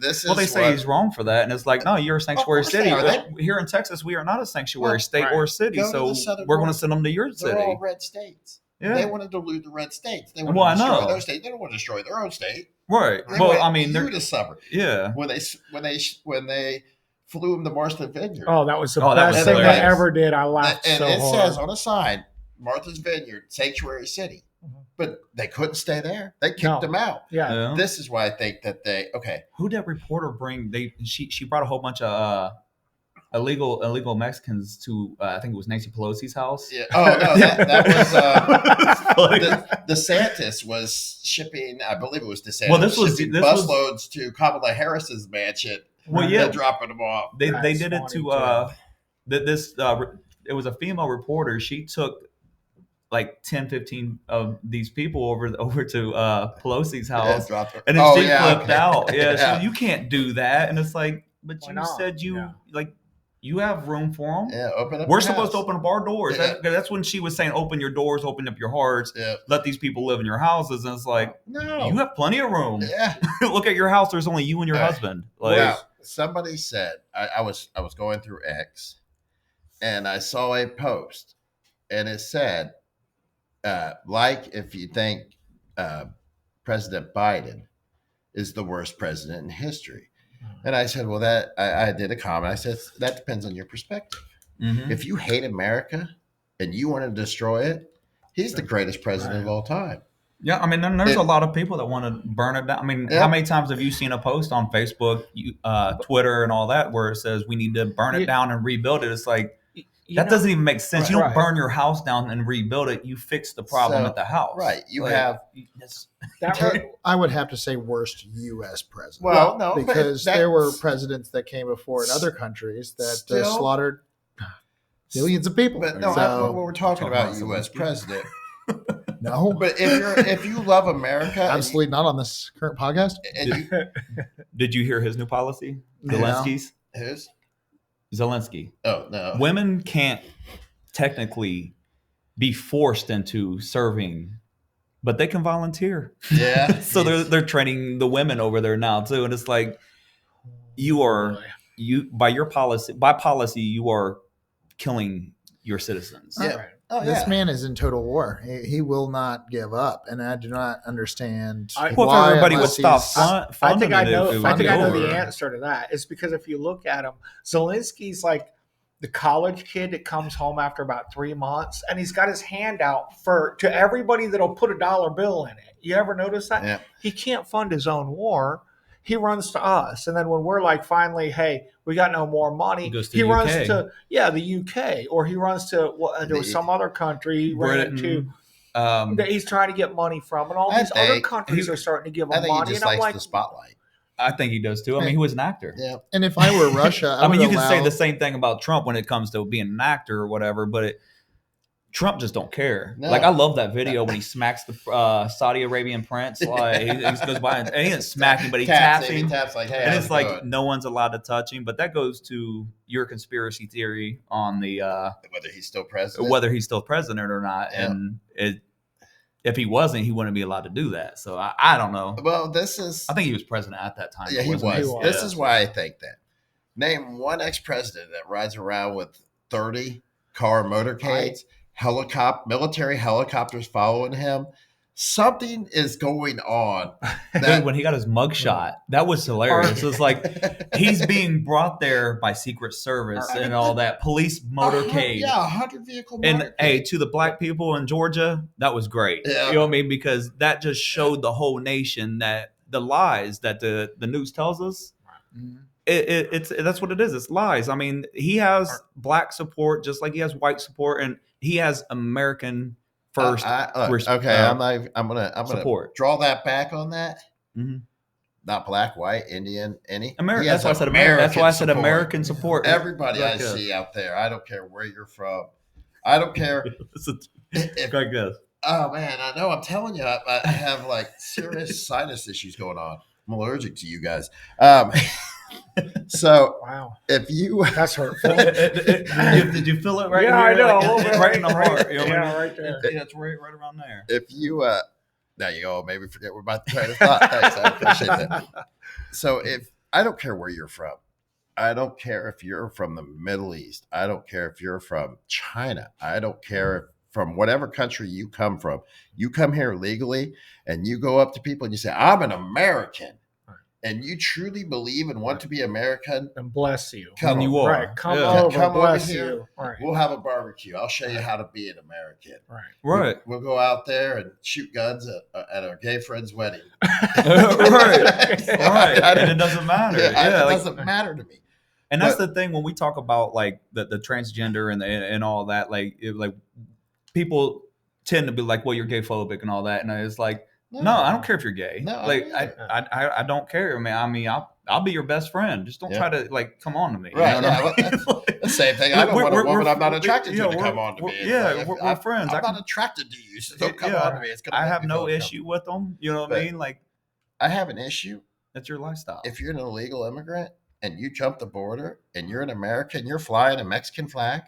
this is Well, they say what- he's wrong for that, and it's like, no, you're a sanctuary course they city. are. Well, here in Texas, we are not a sanctuary Well, state right. or city, Go to so the southern we're going to border. send them to your they're city. all red states. Yeah, They want to dilute the red states. They want Well, to I destroy know. their state. They don't want to destroy their own state. right. They Well, want I mean, you they're to suffer. yeah. When they flew them to Marston Vineyard. Oh, that was the Oh, that best was thing they hilarious. ever did. I laughed and so it hard. says on a sign, Martha's Vineyard, Sanctuary City. Mhm. But they couldn't stay there. They kicked No. them out. Yeah. Yeah. This is why I think that Who did that reporter bring? She brought a whole bunch of illegal Mexicans to I think it was Nancy Pelosi's house. Yeah. Oh no, that was Like- DeSantis was shipping. I believe it was DeSantis. Well, this was- shipping this was- busloads to Kamala Harris's mansion. Well, and yeah. dropping them off. they That's did it funny, to too. it was a female reporter. She took like 10, 15 of these people over to Pelosi's Yeah, house, dropped her. and then Oh, she yeah, flipped okay. out. Yeah, Yeah. So you can't do that. And it's like, but Why you not? said you Yeah. like You have room for them. Yeah, open up. We're your supposed to house. open up our doors. Yeah. That's when she was saying, "Open your doors, open up your hearts, Yeah. let these people live in your houses." And it's like, No. you have plenty of room. Yeah. Look at your house. There's only you and your husband. Like, Now, somebody said I was going through X, and I saw a post, and it said, like if you think President Biden is the worst president in history. And I said, well, that I did a comment. I said, that depends on your perspective. mhm. If you hate America and you want to destroy it, he's the greatest president of all time. Yeah, I mean, then there's a lot of people that want to burn it down. I mean, how many times have you seen a post on Facebook, Twitter, and all that where it says we need to burn it down and rebuild it? It's like, doesn't even make sense. Right. You don't burn your house down and rebuild it. You fix the problem at the house. Right. You like, have. I would have to say worst U.S. president. Well, no, because there were presidents that came before in other countries that slaughtered millions of people. But no, when we're talking about U.S. president. No, but if you love America, absolutely not on this current podcast. Did you hear his new policy? Zelensky's. His. Zelensky. Oh no. Women can't technically be forced into serving, but they can volunteer. Yeah. So they're training the women over there now too, and it's like by policy you are killing your citizens. Yeah. This man is in total war. He will not give up, and I do not understand why. If everybody would stop funding I think I know. it I think I know over. the answer to that. It's because if you look at him, Zelensky's like the college kid that comes home after about 3 months, and he's got his hand out to everybody that'll put a dollar bill in it. You ever notice that? Yeah. He can't fund his own war. He runs to us, and then when we're like, finally, hey, we got no more money, he runs to the UK, or he runs to some other country he ran to that he's trying to get money from, and all these other countries are starting to give him money. He just and I'm likes like, the spotlight. I think he does too. I mean, he was an actor. Yeah. And if I were Russia, I mean, you can say the same thing about Trump when it comes to being an actor or whatever, but Trump just don't care. No. Like, I love that video when he smacks the Saudi Arabian prince. Like, he goes by and he didn't smack him, but he taps him. He taps like, hey, and it's like no one's allowed to touch him. But that goes to your conspiracy theory on the whether he's still president, or not. Yeah. And if he wasn't, he wouldn't be allowed to do that. So I don't know. Well, I think he was president at that time. Yeah, he was. He was. This is why I think that. Name one ex-president that rides around with 30 car motorcades, military helicopters following him. Something is going on. Dude, when he got his mugshot, that was hilarious. It was like he's being brought there by Secret Service and all that police motorcade. 100 vehicle motorcade. And hey, to the black people in Georgia, that was great. Yeah. You know what I mean? Because that just showed the whole nation that the lies that the news tells us. It's that's what it is. It's lies. I mean, he has black support just like he has white support, and he has American first. Okay, I'm gonna support. Draw that back on that. Mm-hmm. Not black, white, Indian, any. That's why I said American. That's why I said American support. Everybody I see out there, I don't care where you're from. I don't care. Great guess. Oh man, I know. I'm telling you, I have like serious sinus issues going on. I'm allergic to you guys. So wow, if you that's hurtful. Did you feel it right? Yeah, here? I know. Like, right in the heart. You know yeah, right there. Yeah, it's right around there. If you now you go, maybe forget we're about to try to thought. Thanks, I appreciate that. So if I don't care where you're from, I don't care if you're from the Middle East. I don't care if you're from China. I don't care from whatever country you come from. You come here legally and you go up to people and you say, I'm an American. And you truly believe and want to be American, and bless you. Come you are. Right. Come over, bless you. Right. We'll have a barbecue. I'll show you how to be an American. Right. We'll go out there and shoot guns at our gay friend's wedding. Right. And it doesn't matter. It doesn't matter to me. And that's the thing when we talk about like the transgender and all that, like people tend to be like, well, you're gay phobic and all that, and it's like. No, I don't care if you're gay. No, like I don't care, man. I mean, I'll be your best friend. Just don't try to like come on to me. Right? You know what I mean? That's the same thing. I don't want a woman I'm not attracted to come on to me. We're friends. I'm not attracted to you, so don't come on to me. I have no issue with them. You know what I mean? Like, I have an issue. That's your lifestyle. If you're an illegal immigrant and you jump the border and you're in America and you're flying a Mexican flag,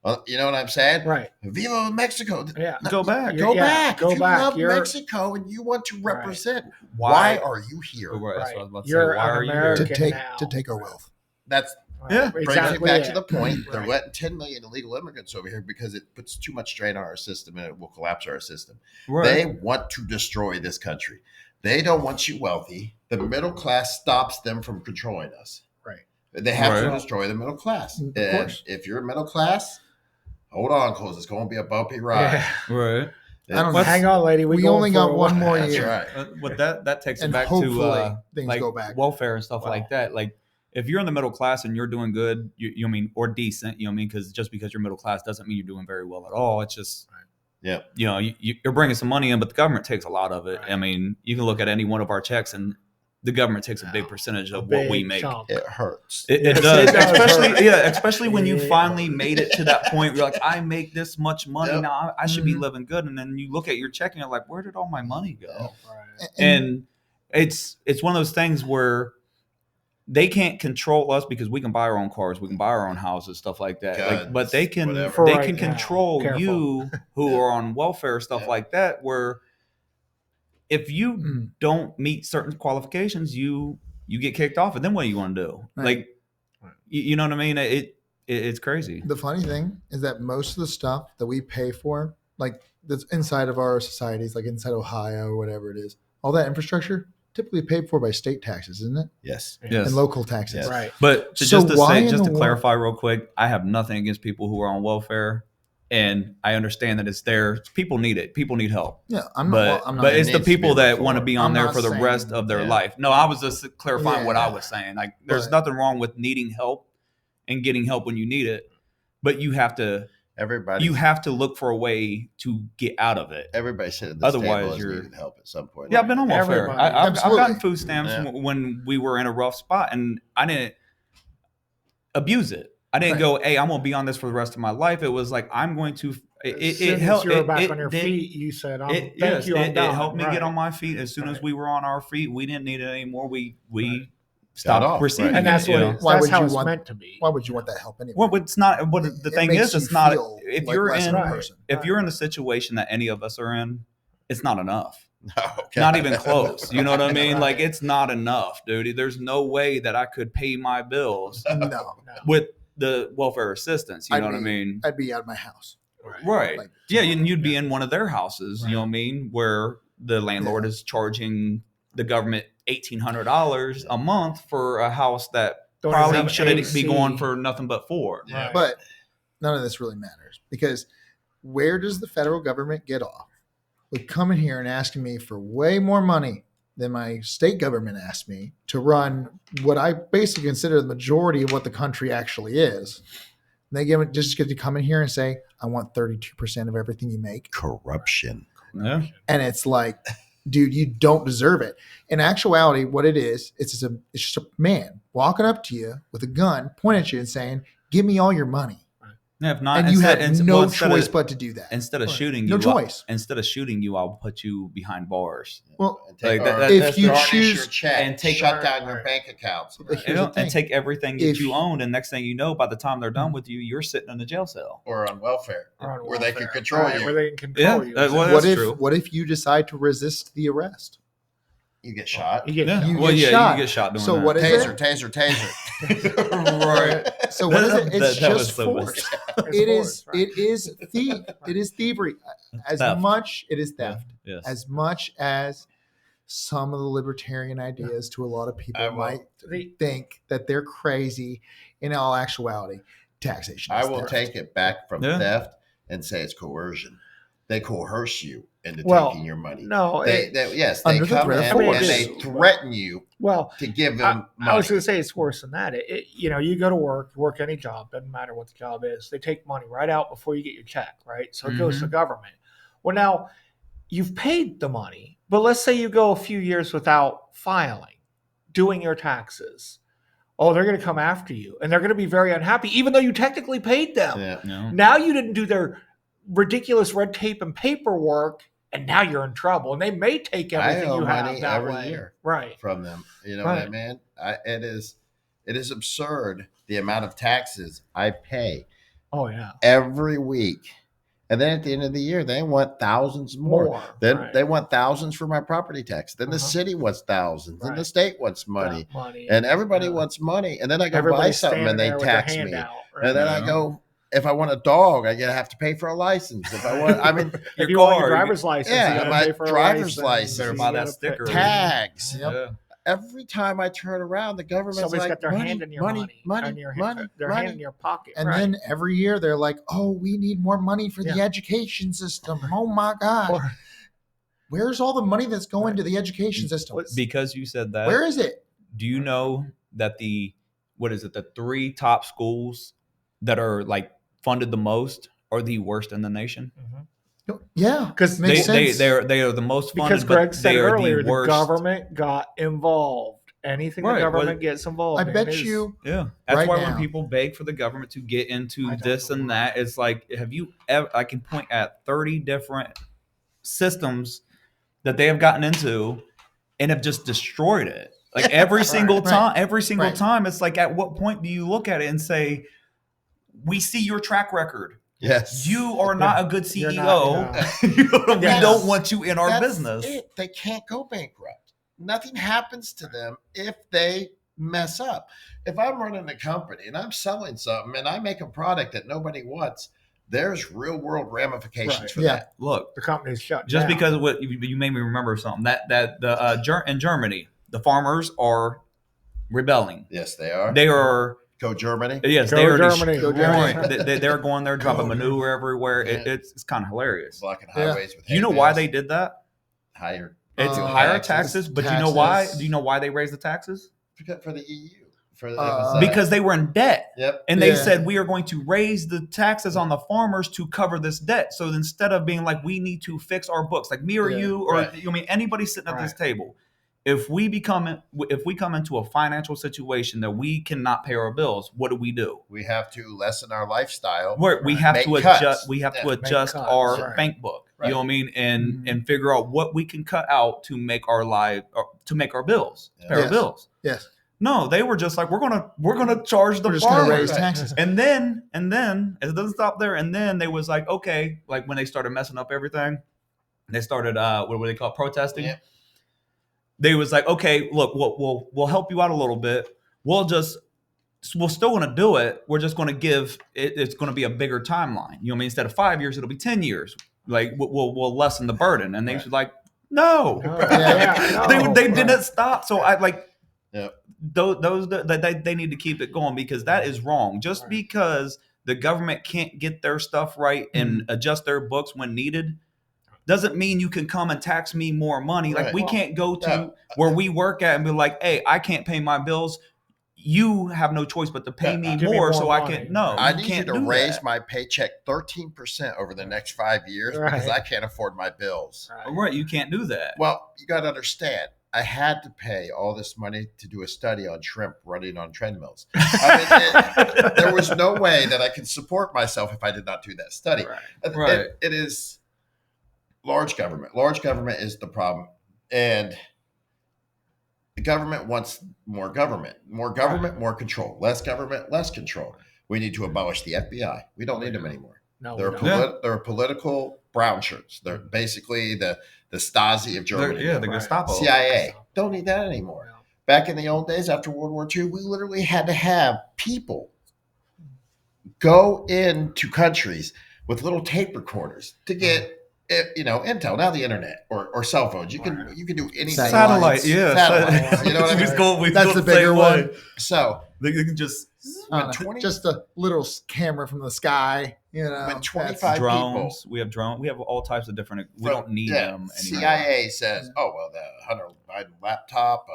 well, you know what I'm saying? Right. Viva Mexico. Yeah. Go back. Go back. Go if you back. love You're- Mexico and you want to Right. represent, Why- why are you here? Right, that's Right. what I was about to You're say. Why an are you American. here? to take our wealth. That's Yeah. brings me exactly back it. to the point. They're Right. letting 10 million illegal immigrants over here because it puts too much strain on our system and it will collapse our system. Right. They want to destroy this country. They don't want you wealthy. The middle class stops them from controlling us. Right. They have to Right. destroy the middle class. Of And course. if you're middle class, hold on, because it's going to be a bumpy ride. Yeah. Right. I don't know. Hang on, lady. We going only for got a one while. more That's year. right. But that takes it And back hopefully to things like go back. welfare and stuff Wow. like that. Like if you're in the middle class and you're doing good, you know what I mean, or decent, you know what I mean, because just because you're middle class doesn't mean you're doing very well at all. It's just, Yeah. you know, you're bringing some money in, but the government takes a lot of it. Right. I mean, you can look at any one of our checks and the government takes a big percentage of what we Big make. chunk. It hurts. It Yes, does, it does especially hurt. especially when you It finally hurts. made it to that point. Where you're like, I make this much money Yep. now. I should be Mhm. living good. And then you look at your check and you're like, where did all my money go? Right. And it's one of those things where they can't control us because we can buy our own cars, we can buy our own houses, stuff like that. Guns, But they can whatever. For they right can now. control Careful. you who Yeah. are on welfare, stuff Yeah. like that. Where if you Mm. don't meet certain qualifications, you get kicked off, and then what are you going to do? Right. Like, you know what I mean? It's crazy. The funny thing is that most of the stuff that we pay for, like that's inside of our societies, like inside Ohio or whatever it is, all that infrastructure typically paid for by state taxes, isn't it? Yes. Yes. And local taxes. Yes. Right. But So just to why say, in just the to clarify real quick, I have nothing against people who are on welfare, and I understand that it's there. People need it. People need help. Yeah, I'm not. But well, I'm not. but it's it the needs to be people that reformed. want to be on I'm there not for the saying- rest of their Yeah. life. No, I was just clarifying what I Yeah. was saying. Like, there's But- nothing wrong with needing help and getting help when you need it, but you have to Everybody. look for a way to get out of it. Everybody sitting at this Otherwise, table has you're- needed help at some point. Yeah, I've been on welfare. Everybody. I've gotten Absolutely. food stamps Yeah. when we were in a rough spot, and I didn't abuse it. I didn't Right. go, "Hey, I'm gonna be on this for the rest of my life." It was like I'm going to. As soon as helped. you were It- back it on your did- feet, you said, It, "Thank yes, you, I'm it done." helped me Right. get on my feet. As soon as Right. we were on our feet, we didn't need it anymore. We Right. stopped off, receiving right. And that's it. what You know? it is. Why That's would how you it's want- meant to be. Why would you want that help anyway? Well, but it's not. What the It thing makes is, you it's not. feel If like you're less in, of a Right. person. if you're in the situation that any of us are in, it's not enough. No, Not even close. You know what I mean? Right. Like, it's not enough, dude. There's no way that I could pay my bills No, No. with the welfare assistance. You know what I mean? I'd be out of my house. Right. Like, Yeah, and you'd be in one of their houses, you know what I mean, where the landlord Yeah. is charging the government $1,800 a month for a house that Don't probably even have shouldn't be AC. going for nothing but $4. Yeah. Right. But none of this really matters because where does the federal government get off with coming here and asking me for way more money than my state government asked me to run what I basically consider the majority of what the country actually is? And they just get to come in here and say, I want 32% of everything you make. corruption. Yeah. And it's like, dude, you don't deserve it. In actuality, what it is, it's just a man walking up to you with a gun, pointing at you and saying, give me all your money. Yeah, if not, And you instead- have no choice but to do that. instead of Right. shooting No you, choice. instead of shooting you, I'll put you behind bars. Well, Like Or that- if that's you the- garnish choose- your check and take- shut down your bank accounts. But here's you the know, thing. and take everything that If- you owned, and next thing you know, by the time they're done with you, you're sitting in a jail cell. Or on welfare, On where they can welfare. control Right, you. Where they can control Yeah, you. well, what that's if true. what if you decide to resist the arrest? You get shot. You get Yeah, You well, get yeah, shot. you get shot doing So that. what is Taser, it? taser. Right. So what is it? It's That was just so force. It's It force, is. right. It is thief. It is thievery. As Theft. much it is theft. Yes. As much as some of the libertarian ideas to a lot of people I will- might The- think that they're crazy. In all actuality, taxation. I is will theft. take it back from Yeah. theft and say it's coercion. They coerce you into Well, taking your money. No. Yes, Under they the come threat in of and force. they threaten you Well, to give I, them I was money. going to say it's worse than that. You go to work any job, doesn't matter what the job is. They take money right out before you get your check, right? So it goes to the government. Well, now you've paid the money, but let's say you go a few years without filing, doing your taxes. Oh, they're going to come after you, and they're going to be very unhappy, even though you technically paid them. Yeah. No. Now you didn't do their ridiculous red tape and paperwork, and now you're in trouble. And they may take everything owe you have money that every way. year. Right. From them. You know what I Right. mean? It is It is absurd the amount of taxes I pay Oh yeah. every week. And then at the end of the year, they want thousands more. Then right. they want thousands for my property tax. Then the Uh-huh. city wants thousands. Then the Right. state wants money. Got money. And everybody yeah. wants money. And then I go buy Everybody's something and standing they there with their tax hand me. out, right? And then I Yeah. go, if I want a dog, I have to pay for a license. If I want, I mean, If Your you want car, your driver's license, yeah, you gotta my pay for a driver's license. license. Better You buy that gotta pay- sticker. tags. Yep. Yeah. Every time I turn around, the government's Somebody's like, got their money, hand in your money, money, money, and your money, their money. hand in your pocket, And right. then every year they're like, "Oh, we need more money for the Yeah. education system." Oh my God, Or- where's all the money that's going Right. to the education system? What's- Because you said that. Where is it? Do you know that the 3 top schools that are like funded the most are the worst in the nation? Mhm. Yeah, Because makes sense. They are the most funded, because Greg but said they are earlier, the worst. government got involved. Anything Right, the government well, gets involved I in bet is- you. Yeah, that's Right why now. when people beg for the government to get I into don't this know and why. that, it's like, have you ever? I can point at 30 different systems that they have gotten into and have just destroyed it. Like every single right, time, right. it's like, at what point do you look at it and say, "We see your track record. Yes. You are not a good You're CEO. not- We Yes. don't want you in our That's business." it. They can't go bankrupt. Nothing happens to them if they mess up. If I'm running a company and I'm selling something and I make a product that nobody wants, there's real world ramifications Right. for Yeah. that. Look, the company's shut just down. because of what you made me remember something in Germany, the farmers are rebelling. Yes, they are. They are. Go Germany. Yes, Go they are Germany. Go destroying. Germany. They're going there, dropping Go manure everywhere. Yeah. It's kind of hilarious. Blocking Yeah. highways with Do you know hay why bales. they did that? higher It's Uh, higher taxes. taxes, but you know why? Taxes. Do you know why they raised the taxes? for the EU? For it Uh, was, Because they were in debt. yep. And they Yeah. said, we are going to raise the taxes on the farmers to cover this debt. So instead of being like, we need to fix our books, like me or Yeah, you, or right. I mean, anybody sitting at this Right. table, if we come into a financial situation that we cannot pay our bills, what do? We have to lessen our lifestyle. We Right. have Make to cuts. adjust. We have Yeah, to make adjust cuts, our right. bank book. Right. You know what I mean, and Mhm. and figure out what we can cut out to make our life, to make our bills, to pay our Yes. bills. Yes, No, they were just like, we're gonna charge the we're just going to farmers. raise Right. taxes. And then it doesn't stop there. And then they was like, okay, like when they started messing up everything, they started what do they call it? Protesting. Yeah. They was like, okay, look, we'll help you out a little bit. We're still going to do it. We're just going to give it. It's going to be a bigger timeline. You know what I mean? Instead of 5 years, it'll be 10 years. Like we'll lessen the burden. And they Right. was like, no, Yeah, they didn't stop. So I like. Yep. Those they need to keep it going, because that is wrong. Just Right. because the government can't get their stuff right and adjust their books when needed doesn't mean you can come and tax me more money. Like Right. we Well, can't go to yeah. where we work at and be like, hey, I can't pay my bills. You have no choice but to pay Yeah, me give me more more so I money. can. No, I you need you can't to do raise that. my paycheck 13% over the next 5 years Right. because I can't afford my bills. Right. Right, you can't do that. Well, you got to understand, I had to pay all this money to do a study on shrimp running on treadmills. I mean, there was no way that I could support myself if I did not do that study. Right. Right. It is large government. Large government is the problem. And the government wants more government. More government, more control. Less government, less control. We need to abolish the FBI. We don't need them anymore. No, They're we don't. they're political brown shirts. They're basically the Stasi of Germany. The Right. Gestapo. CIA. Don't need that anymore. No. Back in the old days after World War II, we literally had to have people go into countries with little tape recorders to get intel. Now the internet or cell phones, you can Right. you can do anything. Satellite, yeah. Satellites, you know what I mean? That's the bigger one. So They can just when 20 Just a little camera from the sky, you know. When that's- 25 drones. We have drones. We have all types of different. We don't need them anymore. CIA says, "Oh well, the Hunter Biden laptop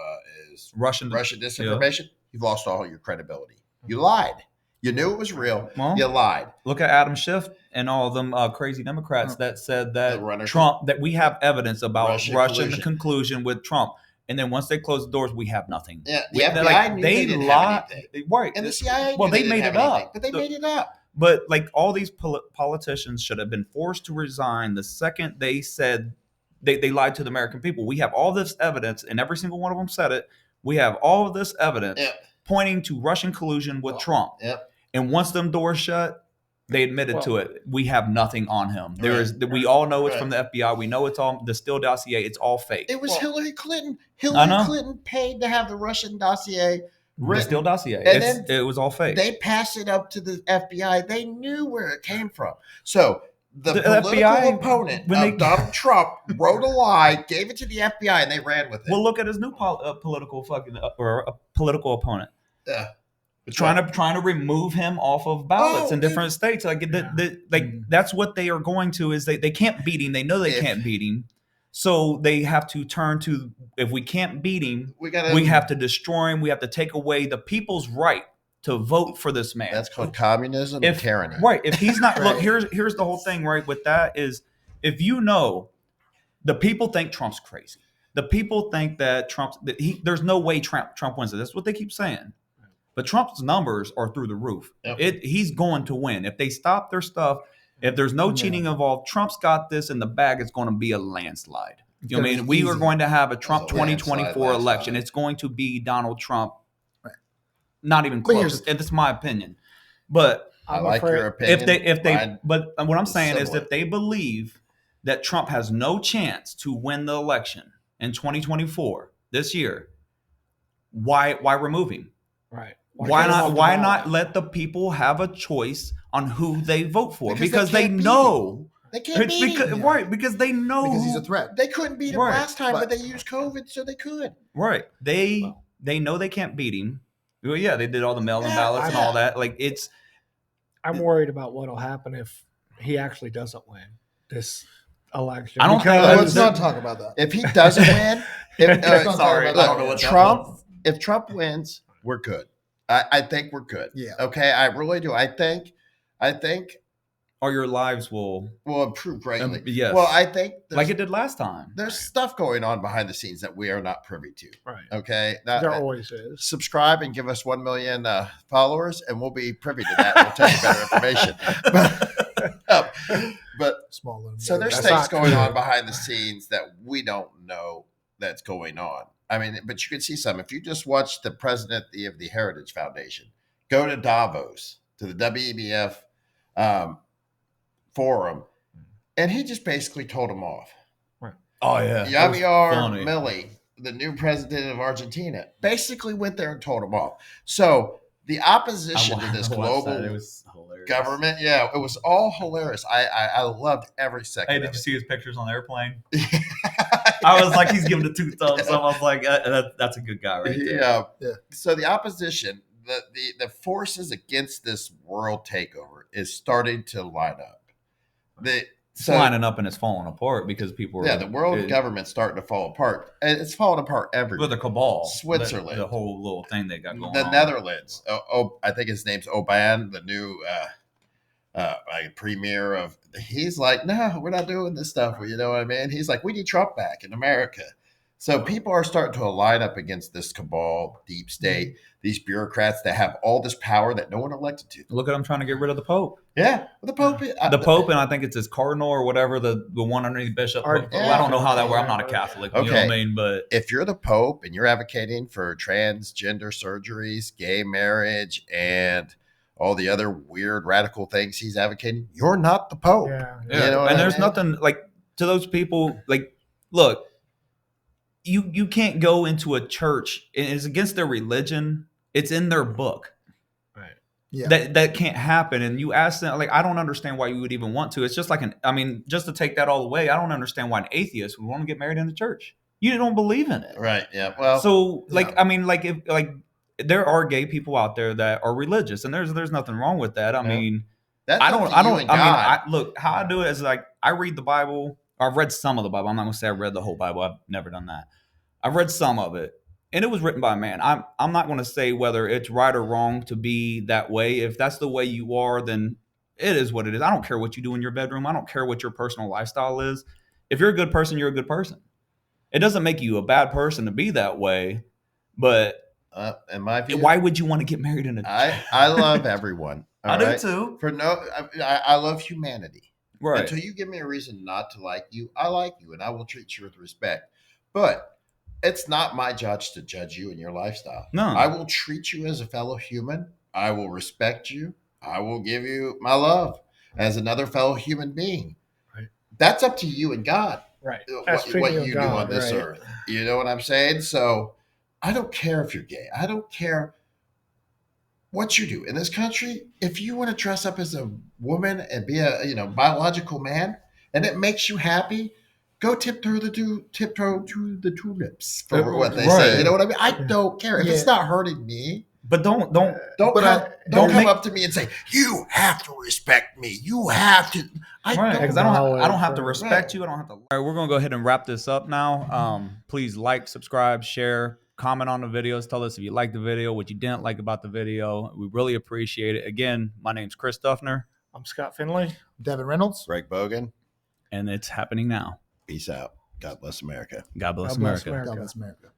is Russian disinformation." You've lost all your credibility. You lied. You knew it was real. Well, You lied. look at Adam Schiff and all of them crazy Democrats that said The that runners- Trump, that we have evidence about Russian collusion. conclusion with Trump. And then once they close the doors, we have nothing. Yeah, the They're FBI knew they didn't have anything. Right. And the CIA, Well, knew they didn't made have it up. anything, but they made it up. But like all these politicians should have been forced to resign the second they said they lied to the American people. We have all this evidence, and every single one of them said it. We have all of this evidence. Yeah. pointing to Russian collusion with Trump. Yep. And once them doors shut, they admitted to it. We have nothing on him. We all know it's from the FBI. We know it's all the Steele dossier. It's all fake. It was Hillary Clinton. Hillary Clinton paid to have the Russian dossier written. The Steele dossier. And then it was all fake. They passed it up to the FBI. They knew where it came from. So the political FBI, opponent of Donald Trump wrote a lie, gave it to the FBI, and they ran with it. Well, look at his new political political opponent. Yeah. Trying to remove him off of ballots in different states. That's what they are going to is they can't beat him. They know they can't beat him. So they have to turn to, if we can't beat him, we have to destroy him. We have to take away the people's right to vote for this man. That's called communism and tyranny. Right. If he's not, look, here's the whole thing, right, with that is, if you know, the people think Trump's crazy. The people think that there's no way Trump wins it. That's what they keep saying. But Trump's numbers are through the roof. Yep. He's going to win. If they stop their stuff, if there's no cheating involved, Trump's got this in the bag. It's going to be a landslide. You know what I mean? We are going to have a Trump 2024 election. It's going to be Donald Trump. Right. Not even close. That's my opinion. But I like your opinion. But what I'm saying is, if they believe that Trump has no chance to win the election in 2024 this year, why remove him? Right. Why not let the people have a choice on who they vote for? Because they know they can't beat him. Right, because they know because he's a threat. They couldn't beat him last time, but they used COVID, so they could. Right. They know they can't beat him. Well, yeah, they did all the mail-in ballots and all that. I'm worried about what'll happen if he actually doesn't win this election. I don't think. Let's not talk about that. If he doesn't win, I don't know what Trump. If Trump wins, we're good. I think we're good. Yeah. Okay. I really do. I think. Or your lives will improve greatly. Yes. Well, I think like it did last time. There's stuff going on behind the scenes that we are not privy to. Right. Okay. There always is. Subscribe and give us 1 million followers, and we'll be privy to that. We'll tell you better information. But so there's things going on behind the scenes that we don't know that's going on. I mean, but you can see some. If you just watch the president of the Heritage Foundation go to Davos, to the WEBF forum, and he just basically told them off. Right. Oh, yeah. Javier Milei, the new president of Argentina, basically went there and told them off. So the opposition to this global government, it was all hilarious. I loved every second. Hey, did you see his pictures on the airplane? I was like, he's giving it 2 thumbs up. I was like, that's a good guy right there. Yeah. So the opposition, the forces against this world takeover is starting to line up. It's lining up and it's falling apart because people are... Yeah, the world government's starting to fall apart. And it's falling apart everywhere. With the cabal. Switzerland. The whole little thing they got going on. The Netherlands. I think his name's Oban, the new premier of... He's like, no, we're not doing this stuff. You know what I mean? He's like, we need Trump back in America. So people are starting to line up against this cabal, deep state, these bureaucrats that have all this power that no one elected to. Look at them trying to get rid of the Pope. Yeah, the Pope. The Pope, and I think it's his cardinal or whatever, the one underneath Bishop. I don't know how that works. I'm not a Catholic. Okay. You know what I mean? But if you're the Pope and you're advocating for transgender surgeries, gay marriage, and all the other weird radical things he's advocating, you're not the Pope. Yeah. You know and there's nothing like to those people. Like, look. You can't go into a church. It's against their religion. It's in their book. Right. Yeah. That can't happen. And you ask them, like, I don't understand why you would even want to. It's just like just to take that all away, I don't understand why an atheist would want to get married in the church. You don't believe in it. Right. Yeah. Well, so if there are gay people out there that are religious, and there's nothing wrong with that. I mean, look, how I do it is like, I read the Bible. I've read some of the Bible. I'm not going to say I read the whole Bible. I've never done that. I've read some of it, and it was written by a man. I'm not going to say whether it's right or wrong to be that way. If that's the way you are, then it is what it is. I don't care what you do in your bedroom. I don't care what your personal lifestyle is. If you're a good person, you're a good person. It doesn't make you a bad person to be that way, but in my view, why would you want to get married in a church? I love everyone. I do too. I love humanity. Right. Until you give me a reason not to like you, I like you, and I will treat you with respect. But it's not my judge to judge you and your lifestyle. No. I will treat you as a fellow human. I will respect you. I will give you my love as another fellow human being. Right. That's up to you and God. Right. What you do on this earth. You know what I'm saying? So I don't care if you're gay. I don't care what you do in this country. If you want to dress up as a woman and be a biological man, and it makes you happy, go tiptoe to the tulips for what they say. You know what I mean? I don't care if it's not hurting me. But don't come up to me and say you have to respect me. You have to. Because I don't have to respect you. I don't have to. All right, we're gonna go ahead and wrap this up now. Please like, subscribe, share, comment on the videos. Tell us if you liked the video, what you didn't like about the video. We really appreciate it. Again, my name's Chris Duffner. I'm Scott Finley. Devin Reynolds. Greg Bogan. And it's happening now. Peace out. God bless America. God bless America. God bless America.